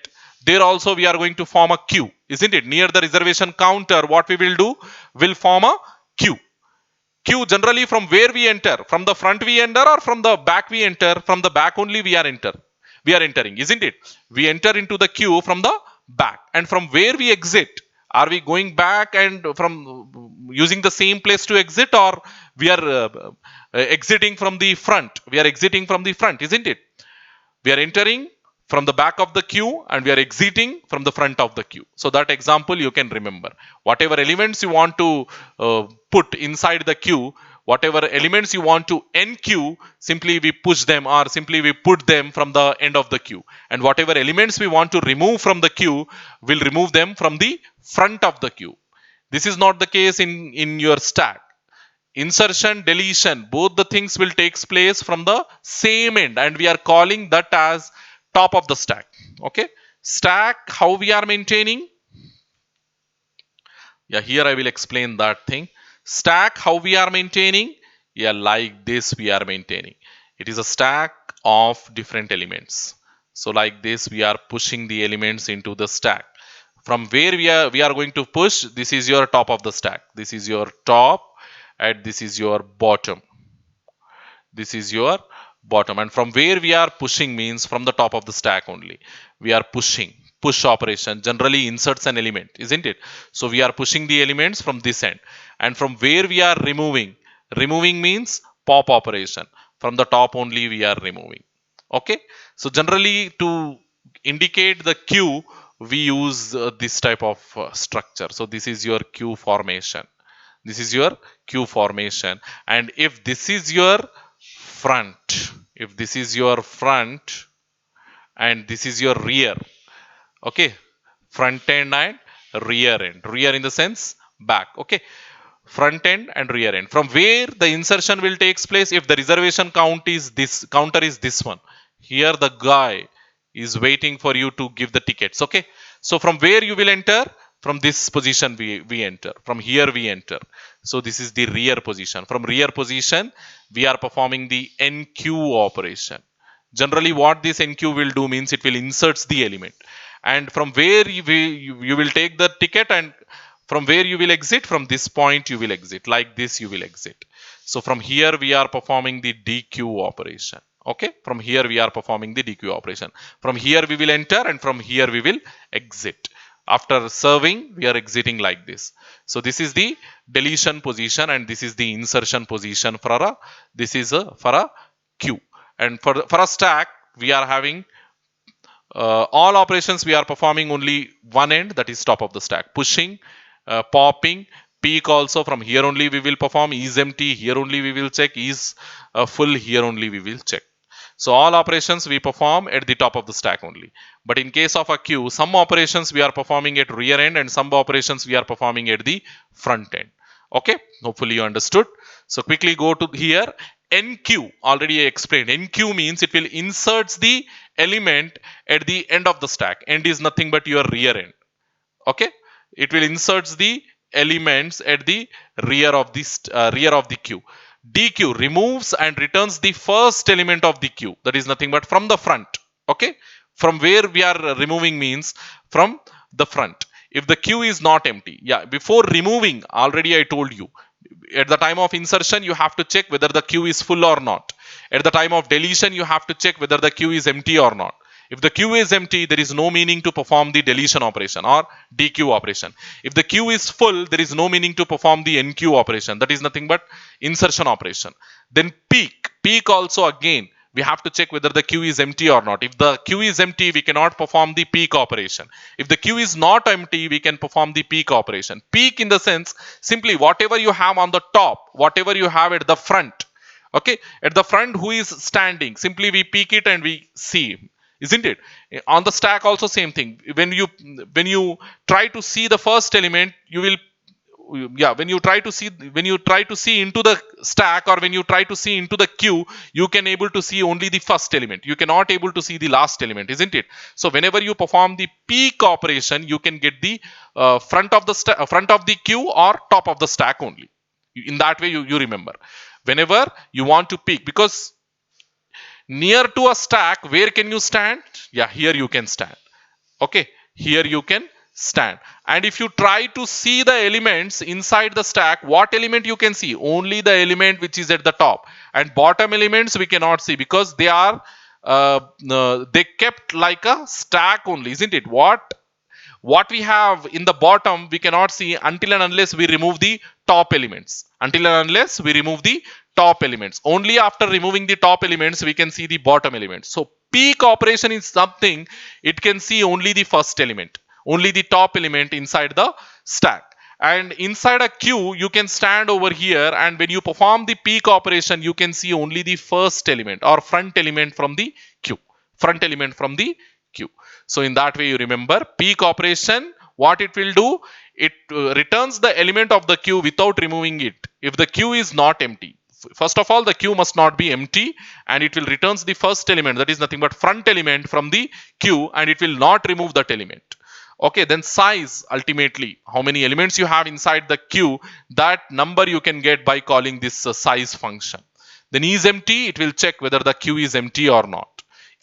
There also we are going to form a queue, isn't it? Near the reservation counter, what we will do, will form a queue. Queue generally from where we enter, from the front we enter or from the back we enter. From the back only we are entering, isn't it? We enter into the queue from the back. And from where we exit, are we going back and from using the same place to exit, or we are exiting from the front? We are exiting from the front, isn't it? We are entering from the back of the queue and we are exiting from the front of the queue. So that example you can remember. Whatever elements you want to put inside the queue, whatever elements you want to enqueue, simply we push them, or simply we put them from the end of the queue. And whatever elements we want to remove from the queue, we'll remove them from the front of the queue. This is not the case in your stack. Insertion, deletion, both the things will take place from the same end, and we are calling that as top of the stack. Okay, stack, how we are maintaining? Yeah, here I will explain that thing. Stack, how we are maintaining? Yeah, like this we are maintaining. It is a stack of different elements. So like this we are pushing the elements into the stack. From where we are going to push, this is your top of the stack, this is your top, and this is your bottom. This is your bottom. And from where we are pushing means from the top of the stack only. We are pushing. Push operation generally inserts an element, isn't it? So we are pushing the elements from this end. And from where we are removing means pop operation. From the top only we are removing. Okay, so generally to indicate the queue, we use this type of structure. So this is your queue formation. This is your queue formation. And if this is your front, if this is your front and this is your rear, okay, front end and rear end, rear in the sense back, okay, front end and rear end, from where the insertion will takes place. If the reservation count is this counter is this one, here the guy is waiting for you to give the tickets, okay. So from where you will enter, from this position we enter, from here we enter. So this is the rear position. From rear position we are performing the NQ operation. Generally what this NQ will do means it will inserts the element, and from where you will take the ticket, and from where you will exit, from this point you will exit, like this you will exit. So from here we are performing the DQ operation, okay. From here we are performing the DQ operation. From here we will enter, and from here we will exit. After serving we are exiting like this. So this is the deletion position, and this is the insertion position for a, this is a for a queue. And for a stack we are having all operations we are performing only one end, that is top of the stack. Pushing, popping, peak also from here only we will perform. Is empty, here only we will check. Is full, here only we will check. So all operations we perform at the top of the stack only. But in case of a queue, some operations we are performing at rear end and some operations we are performing at the front end. Okay, hopefully you understood. So quickly go to here. NQ, already I explained. NQ means it will inserts the element at the end of the stack. End is nothing but your rear end. Okay, it will inserts the elements at the rear of the queue. DQ removes and returns the first element of the queue, that is nothing but from the front. Okay, from where we are removing means from the front. If the queue is not empty, yeah, before removing, already I told you, at the time of insertion you have to check whether the queue is full or not. At the time of deletion you have to check whether the queue is empty or not. If the queue is empty, there is no meaning to perform the deletion operation or DQ operation. If the queue is full, there is no meaning to perform the NQ operation, that is nothing but insertion operation. Then peak also again we have to check whether the queue is empty or not. If the queue is empty, we cannot perform the peak operation. If the queue is not empty, we can perform the peak operation. Peak in the sense, simply whatever you have on the top, whatever you have at the front, okay, at the front who is standing, simply we peek it and we see him, isn't it? On the stack also same thing. When you try to see the first element, you will, yeah, when you try to see into the stack, or when you try to see into the queue, you can able to see only the first element, you cannot able to see the last element, isn't it? So whenever you perform the peak operation, you can get the front of the queue or top of the stack only. In that way you remember whenever you want to peak, because near to a stack, where can you stand? Yeah, here you can stand. Okay, here you can stand. And if you try to see the elements inside the stack, what element you can see? Only the element which is at the top, and bottom elements we cannot see, because they are they kept like a stack only, isn't it? What we have in the bottom we cannot see until and unless we remove the top elements. Until and unless we remove the top elements, only after removing the top elements we can see the bottom elements. So peak operation is something, it can see only the first element, only the top element inside the stack. And inside a queue you can stand over here, and when you perform the peak operation you can see only the first element or front element from the queue, front element from the queue. So in that way you remember peak operation, what it will do, it returns the element of the queue without removing it if the queue is not empty. First of all, the queue must not be empty, and it will returns the first element, that is nothing but front element from the queue, and it will not remove that element. Okay, then size, ultimately how many elements you have inside the queue, that number you can get by calling this size function. Then is empty, it will check whether the queue is empty or not.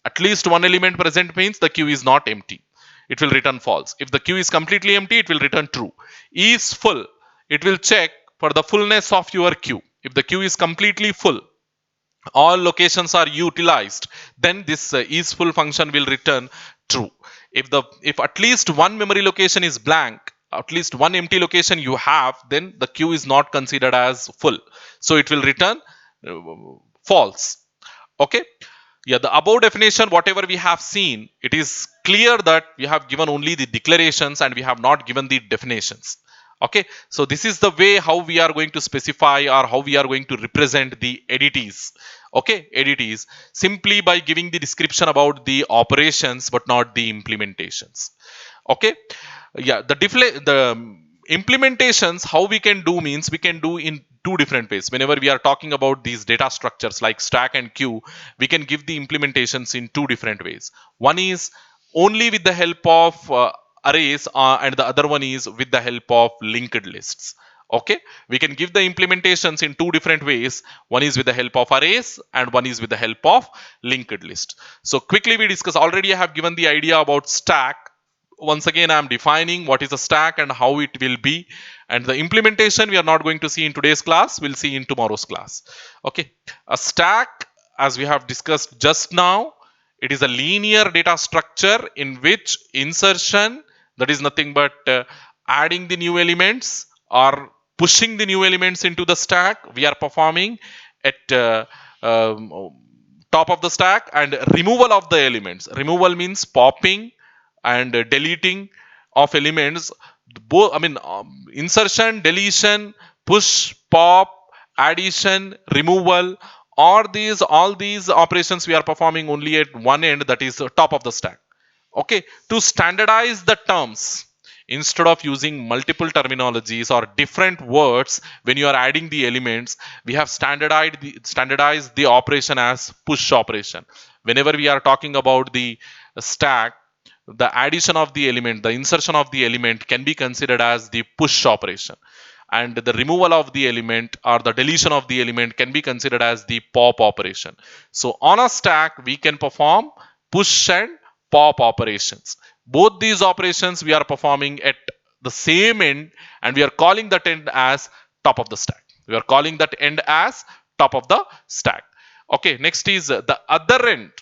At least one element present means the queue is not empty, it will return false. If the queue is completely empty, it will return true. Is full, it will check for the fullness of your queue. If the queue is completely full, all locations are utilized, then this is full function will return true. If at least one memory location is blank, at least one empty location you have, then the queue is not considered as full, so it will return false. Okay, yeah, the above definition whatever we have seen, it is clear that we have given only the declarations and we have not given the definitions. Okay, so this is the way how we are going to specify or how we are going to represent the entities. Okay, entities simply by giving the description about the operations but not the implementations. Okay, yeah, the implementations how we can do means we can do in two different ways. Whenever we are talking about these data structures like stack and queue, we can give the implementations in two different ways. One is only with the help of arrays, and the other one is with the help of linked lists. Okay, we can give the implementations in two different ways. One is with the help of arrays and one is with the help of linked list. So quickly we discuss. Already I have given the idea about stack. Once again I am defining what is a stack and how it will be, and the implementation we are not going to see in today's class, we'll see in tomorrow's class. Okay, a stack, as we have discussed just now, it is a linear data structure in which insertion, that is nothing but adding the new elements or pushing the new elements into the stack, we are performing at um, top of the stack, and removal of the elements. Removal means popping and deleting of elements. Both, I mean, insertion, deletion, push, pop, addition, removal, or these all these operations we are performing only at one end, that is top of the stack. Okay, to standardize the terms, instead of using multiple terminologies or different words when you are adding the elements, we have standardized the operation as push operation. Whenever we are talking about the stack, the addition of the element, the insertion of the element can be considered as the push operation, and the removal of the element or the deletion of the element can be considered as the pop operation. So on a stack we can perform push and pop operations. Both these operations we are performing at the same end, and we are calling that end as top of the stack. We are calling that end as top of the stack. Okay, next is the other end.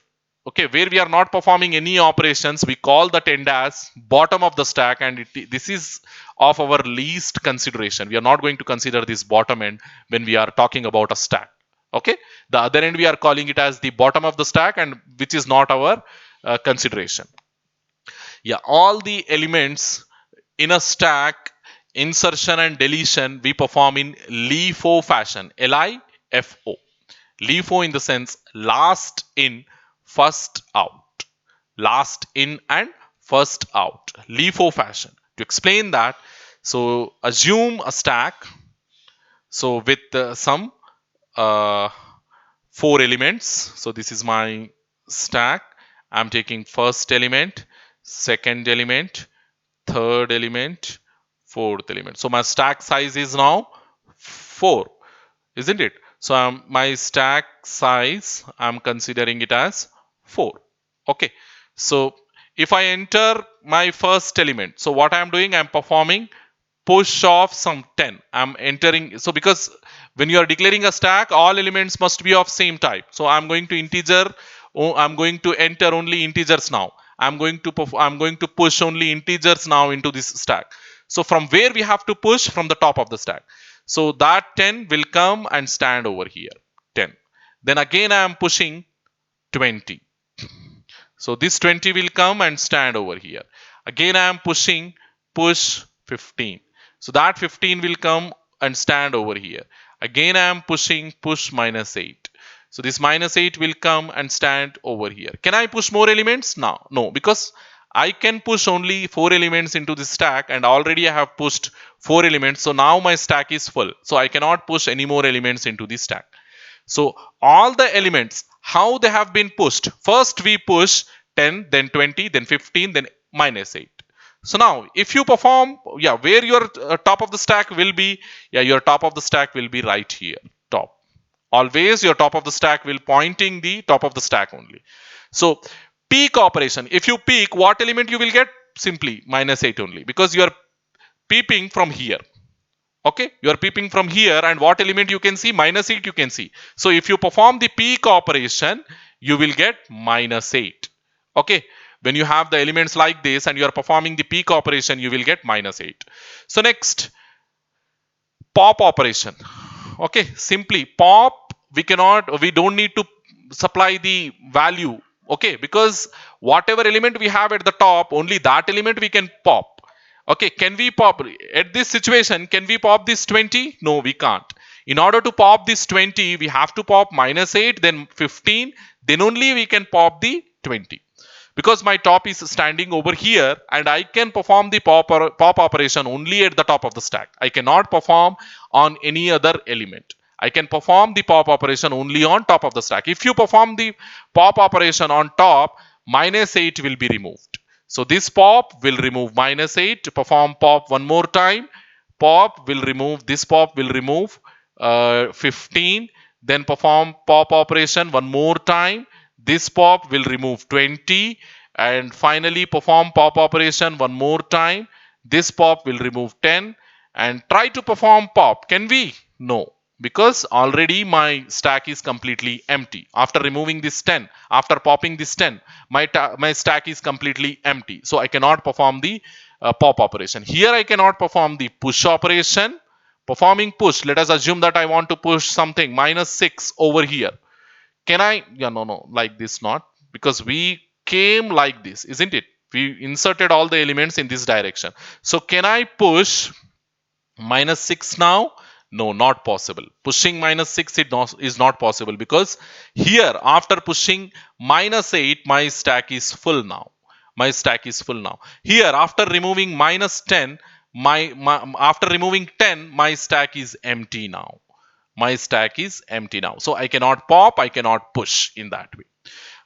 Okay, where we are not performing any operations, we call that end as bottom of the stack, and this is of our least consideration. We are not going to consider this bottom end when we are talking about a stack. Okay, the other end we are calling it as the bottom of the stack, and which is not our consideration. Yeah, all the elements in a stack, insertion and deletion, we perform in LIFO fashion. LIFO. LIFO in the sense last in, first out. Last in and first out. LIFO fashion. To explain that, so assume a stack. So with some uh, four elements. So this is my stack. I'm taking first element, second element, third element, fourth element. So my stack size is now 4, isn't it? So my stack size, I'm considering it as 4. Okay. So if I enter my first element, so what I'm doing, I'm performing push of some 10. I'm entering, so because when you are declaring a stack, all elements must be of same type. So I'm going to integer, I'm going to enter only integers now. I'm going to push only integers now into this stack. So from where we have to push? From the top of the stack. So that 10 will come and stand over here. 10. Then again I am pushing 20. So this 20 will come and stand over here. Again I am pushing push 15. So that 15 will come and stand over here. Again I am pushing push minus 8. So this minus 8 will come and stand over here. Can I push more elements? No, no, because I can push only 4 elements into this stack, and already I have pushed 4 elements. So now my stack is full. So I cannot push any more elements into this stack. So all the elements, how they have been pushed. First we push 10, then 20, then 15, then minus 8. So now if you perform, yeah, where your top of the stack will be, yeah, your top of the stack will be right here, top. Always your top of the stack will pointing the top of the stack only. So peak operation, if you peak, what element you will get? Simply minus 8 only, because you are peeping from here. Okay, you are peeping from here, and what element you can see? Minus 8 you can see. So if you perform the peak operation, you will get minus 8. Okay, when you have the elements like this and you are performing the peak operation, you will get minus 8. So next, pop operation. Okay, simply pop, we don't need to supply the value. Okay, because whatever element we have at the top, only that element we can pop. Okay, can we pop at this situation? Can we pop this 20? No, we can't. In order to pop this 20, we have to pop -8, then 15, then only we can pop the 20. Because my top is standing over here and I can perform the pop operation only at the top of the stack. I cannot perform on any other element. I can perform the pop operation only on top of the stack. If you perform the pop operation on top, -8 will be removed. So this pop will remove -8. Perform pop one more time. Pop will remove, this pop will remove 15. Then perform pop operation one more time. This pop will remove 20. And finally perform pop operation one more time. This pop will remove 10. And try to perform pop. Can we? No, because already my stack is completely empty. After removing this 10, after popping this 10, my stack is completely empty. So I cannot perform the pop operation. Here I cannot perform the push operation. Performing push, let us assume that I want to push something -6 over here. Can I? Yeah, no, like this not, because we came like this, isn't it? We inserted all the elements in this direction. So can I push -6 now? No, not possible. Pushing -6 is not possible, because here after pushing -8, my stack is full now. My stack is full now. Here after removing -10, after removing 10, my stack is empty now. My stack is empty now. So I cannot pop, I cannot push in that way.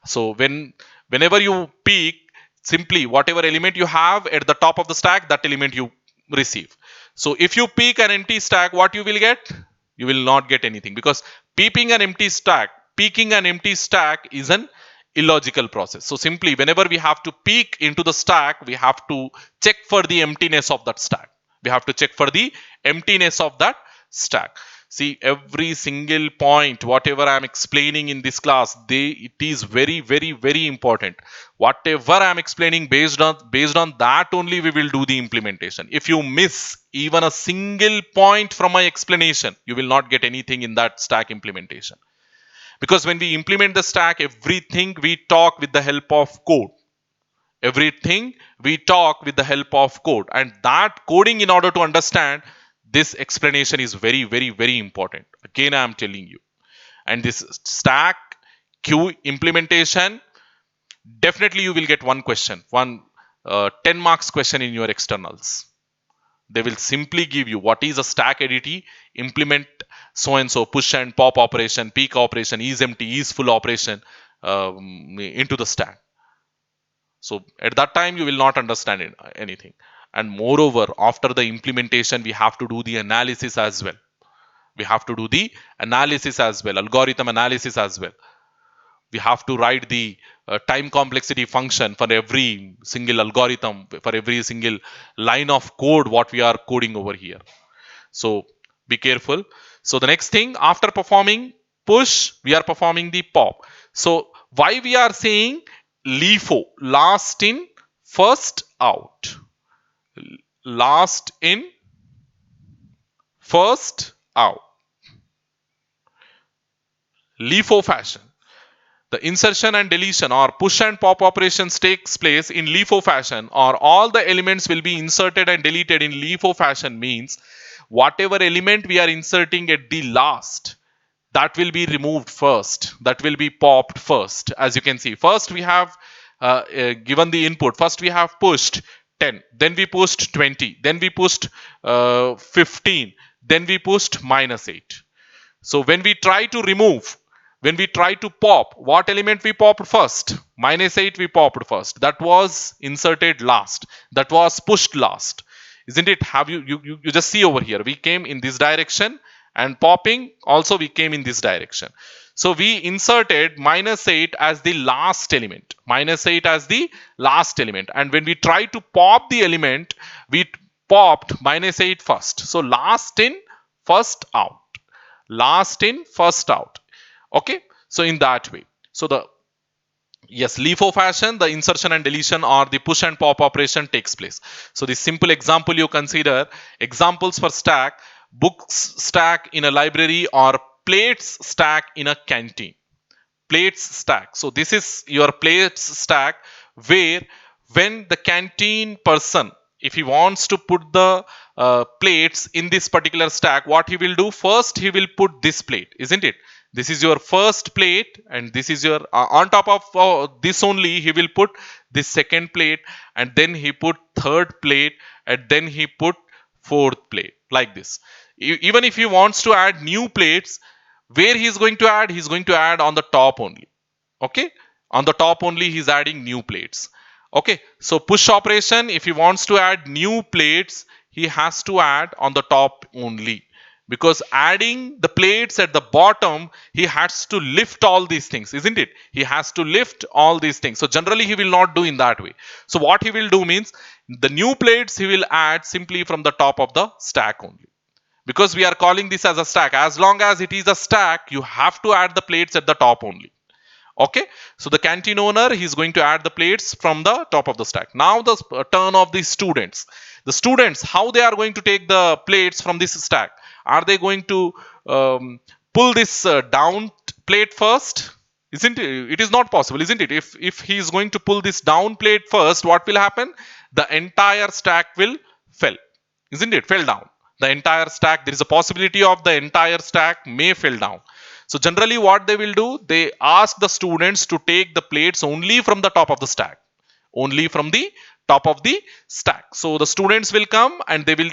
So whenever you peek, simply whatever element you have at the top of the stack, that element you receive. So if you peek an empty stack, what you will get? You will not get anything, because peeking an empty stack is an illogical process. So simply whenever we have to peek into the stack, we have to check for the emptiness of that stack. We have to check for the emptiness of that stack. See, every single point, whatever I am explaining in this class, it is very, very, very important. Whatever I am explaining, based on that only we will do the implementation. If you miss even a single point from my explanation, you will not get anything in that stack implementation. Because when we implement the stack, everything we talk with the help of code. Everything we talk with the help of code, and that coding, in order to understand this explanation, is very, very, very important. Again, I am telling you. And this stack queue implementation, definitely you will get one question, one 10 marks question in your externals. They will simply give you what is a stack ADT, implement so and so, push and pop operation, peek operation, is empty, is full operation into the stack. So at that time, you will not understand anything. And moreover, after the implementation, we have to do the analysis as well. We have to do the analysis as well, algorithm analysis as well. We have to write the time complexity function for every single algorithm, for every single line of code what we are coding over here. So be careful. So the next thing, after performing push, we are performing the pop. So why we are saying LIFO, last in, first out. Last in, first out. LIFO fashion. The insertion and deletion or push and pop operations takes place in LIFO fashion, or all the elements will be inserted and deleted in LIFO fashion, means whatever element we are inserting at the last, that will be removed first, that will be popped first. As you can see, first we have given the input, first we have pushed 10, then we pushed 20, then we pushed 15, then we pushed -8. So when we try to remove, when we try to pop, what element we popped first? -8 we popped first. That was inserted last. That was pushed last. Isn't it? Have you just see over here. We came in this direction, and popping also we came in this direction. So we inserted -8 as the last element. -8 as the last element. And when we try to pop the element, we popped -8 first. So last in, first out. Last in, first out. Okay, so in that way. So the, yes, LIFO fashion, the insertion and deletion or the push and pop operation takes place. So the simple example you consider, examples for stack: books stack in a library or plates stack in a canteen. Plates stack. So this is your plates stack, where when the canteen person if he wants to put the plates in this particular stack, what he will do? First, he will put this plate, isn't it? This is your first plate, and this is your on top of this only he will put this second plate, and then he put third plate, and then he put fourth plate, like this. Even if he wants to add new plates, where he is going to add? He's going to add on the top only. Okay, on the top only he's adding new plates. Okay, so push operation, if he wants to add new plates, he has to add on the top only, because adding the plates at the bottom, he has to lift all these things, isn't it? He has to lift all these things. So generally he will not do in that way. So what he will do means, the new plates he will add simply from the top of the stack only, because we are calling this as a stack. As long as it is a stack, you have to add the plates at the top only. Okay, so the canteen owner, he's going to add the plates from the top of the stack. Now the turn of the students. The students, how they are going to take the plates from this stack? Are they going to pull this down plate first? Isn't it? It is not possible, isn't it? If he is going to pull this down plate first, what will happen? The entire stack will fell, isn't it? Fell down. The entire stack, there is a possibility of the entire stack may fell down. So generally what they will do, they ask the students to take the plates only from the top of the stack. Only from the top of the stack. So the students will come and they will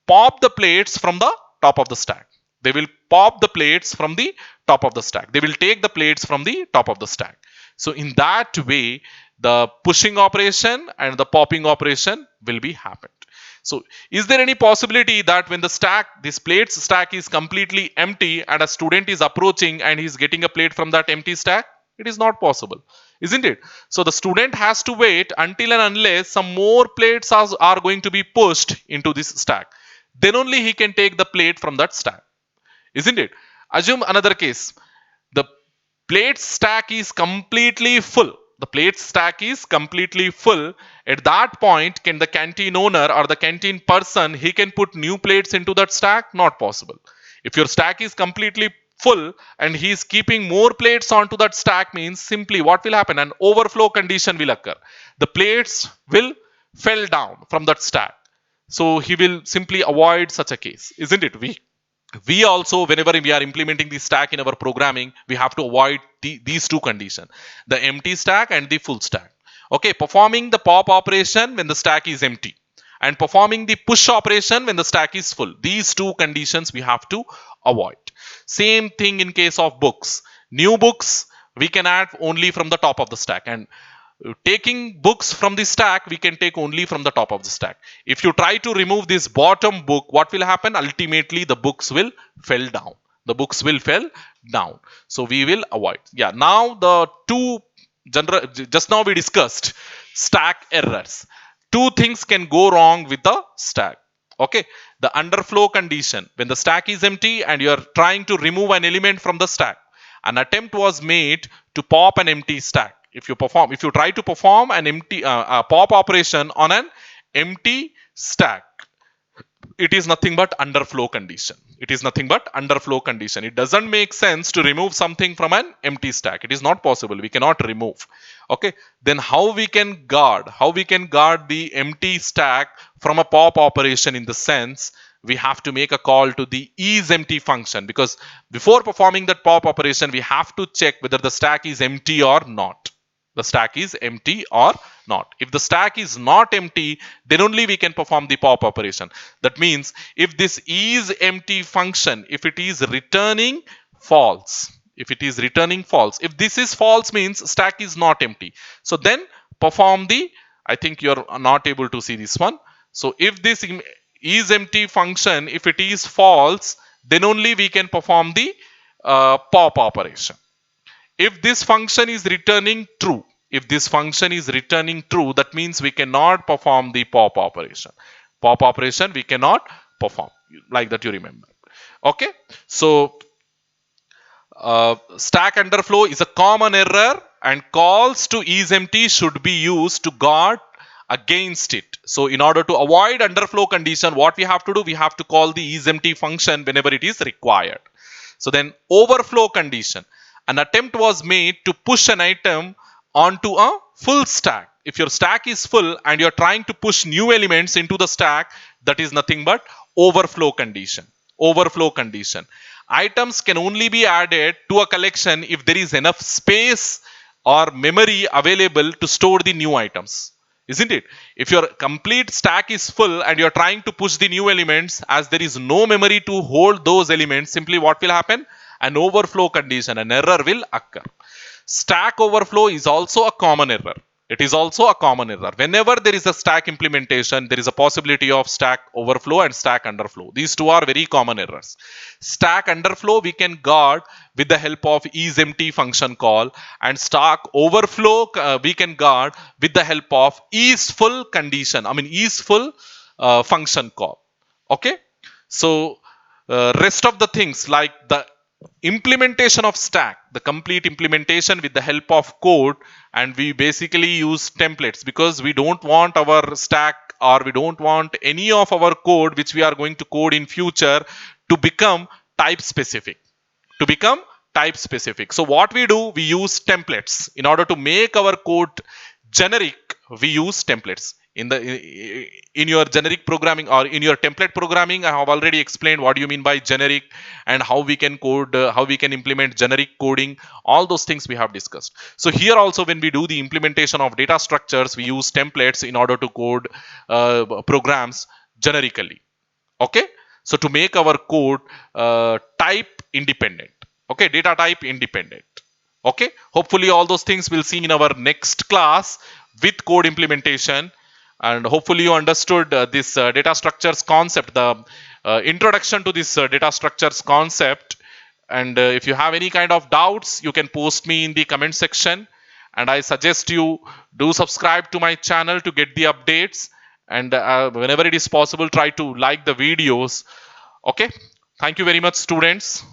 pop the plates from the top of the stack. They will pop the plates from the top of the stack. They will take the plates from the top of the stack. So in that way, the pushing operation and the popping operation will be happened. So is there any possibility that when the stack, this plates stack is completely empty and a student is approaching and he's getting a plate from that empty stack? It is not possible, isn't it? So the student has to wait until and unless some more plates are going to be pushed into this stack. Then only he can take the plate from that stack, isn't it? Assume another case. The plate stack is completely full. The plate stack is completely full. At that point, can the canteen owner or the canteen person, he can put new plates into that stack? Not possible. If your stack is completely full and he is keeping more plates onto that stack, means simply what will happen? An overflow condition will occur. The plates will fell down from that stack. So he will simply avoid such a case, isn't it? We also, whenever we are implementing the stack in our programming, we have to avoid these two conditions, the empty stack and the full stack. Okay, performing the pop operation when the stack is empty and performing the push operation when the stack is full. These two conditions we have to avoid. Same thing in case of books. New books we can add only from the top of the stack, and taking books from the stack, we can take only from the top of the stack. If you try to remove this bottom book, what will happen? Ultimately the books will fell down. The books will fell down. So we will avoid. Yeah, now the two general, just now we discussed stack errors. Two things can go wrong with the stack. Okay, the underflow condition, when the stack is empty and you are trying to remove an element from the stack. An attempt was made to pop an empty stack. If you try to perform an empty pop operation on an empty stack, it is nothing but underflow condition. It is nothing but underflow condition. It doesn't make sense to remove something from an empty stack. It is not possible. We cannot remove. Okay. Then how we can guard? How we can guard the empty stack from a pop operation? In the sense, we have to make a call to the isEmpty function, because before performing that pop operation, we have to check whether the stack is empty or not. The stack is empty or not. If the stack is not empty, then only we can perform the pop operation. That means if this isEmpty function, if it is returning false, if this is false, means stack is not empty. So then perform the, I think you're not able to see this one. So if this isEmpty function, if it is false, then only we can perform the pop operation. If this function is returning true, that means we cannot perform the pop operation. Pop operation we cannot perform, like that, you remember. Okay, so stack underflow is a common error, and calls to isEmpty should be used to guard against it. So in order to avoid underflow condition, what we have to do, we have to call the isEmpty function whenever it is required. So then overflow condition. An attempt was made to push an item onto a full stack. if your stack is full and you're trying to push new elements into the stack, that is nothing but overflow condition. Overflow condition. Items can only be added to a collection if there is enough space or memory available to store the new items. Isn't it? If your complete stack is full and you're trying to push the new elements, as there is no memory to hold those elements, simply what will happen? An overflow condition, an error will occur. Stack overflow is also a common error. It is also a common error. Whenever there is a stack implementation, there is a possibility of stack overflow and stack underflow. These two are very common errors. Stack underflow we can guard with the help of isEmpty function call, and stack overflow we can guard with the help of isFull condition. I mean isFull function call. Okay. So rest of the things like the implementation of stack, the complete implementation with the help of code, and we basically use templates because we don't want our stack, or we don't want any of our code which we are going to code in future to become type specific. So what we do, we use templates in order to make our code generic. We use templates in your generic programming or in your template programming. I have already explained what do you mean by generic and how we can code, how we can implement generic coding. All those things we have discussed. So here also, when we do the implementation of data structures, we use templates in order to code programs generically. Okay. So to make our code type independent. Okay. Data type independent. Okay. Hopefully all those things we'll see in our next class with code implementation. And hopefully you understood this data structures concept, the introduction to this data structures concept. And if you have any kind of doubts, you can post me in the comment section. And I suggest you do subscribe to my channel to get the updates. And whenever it is possible, try to like the videos. Okay. Thank you very much, students.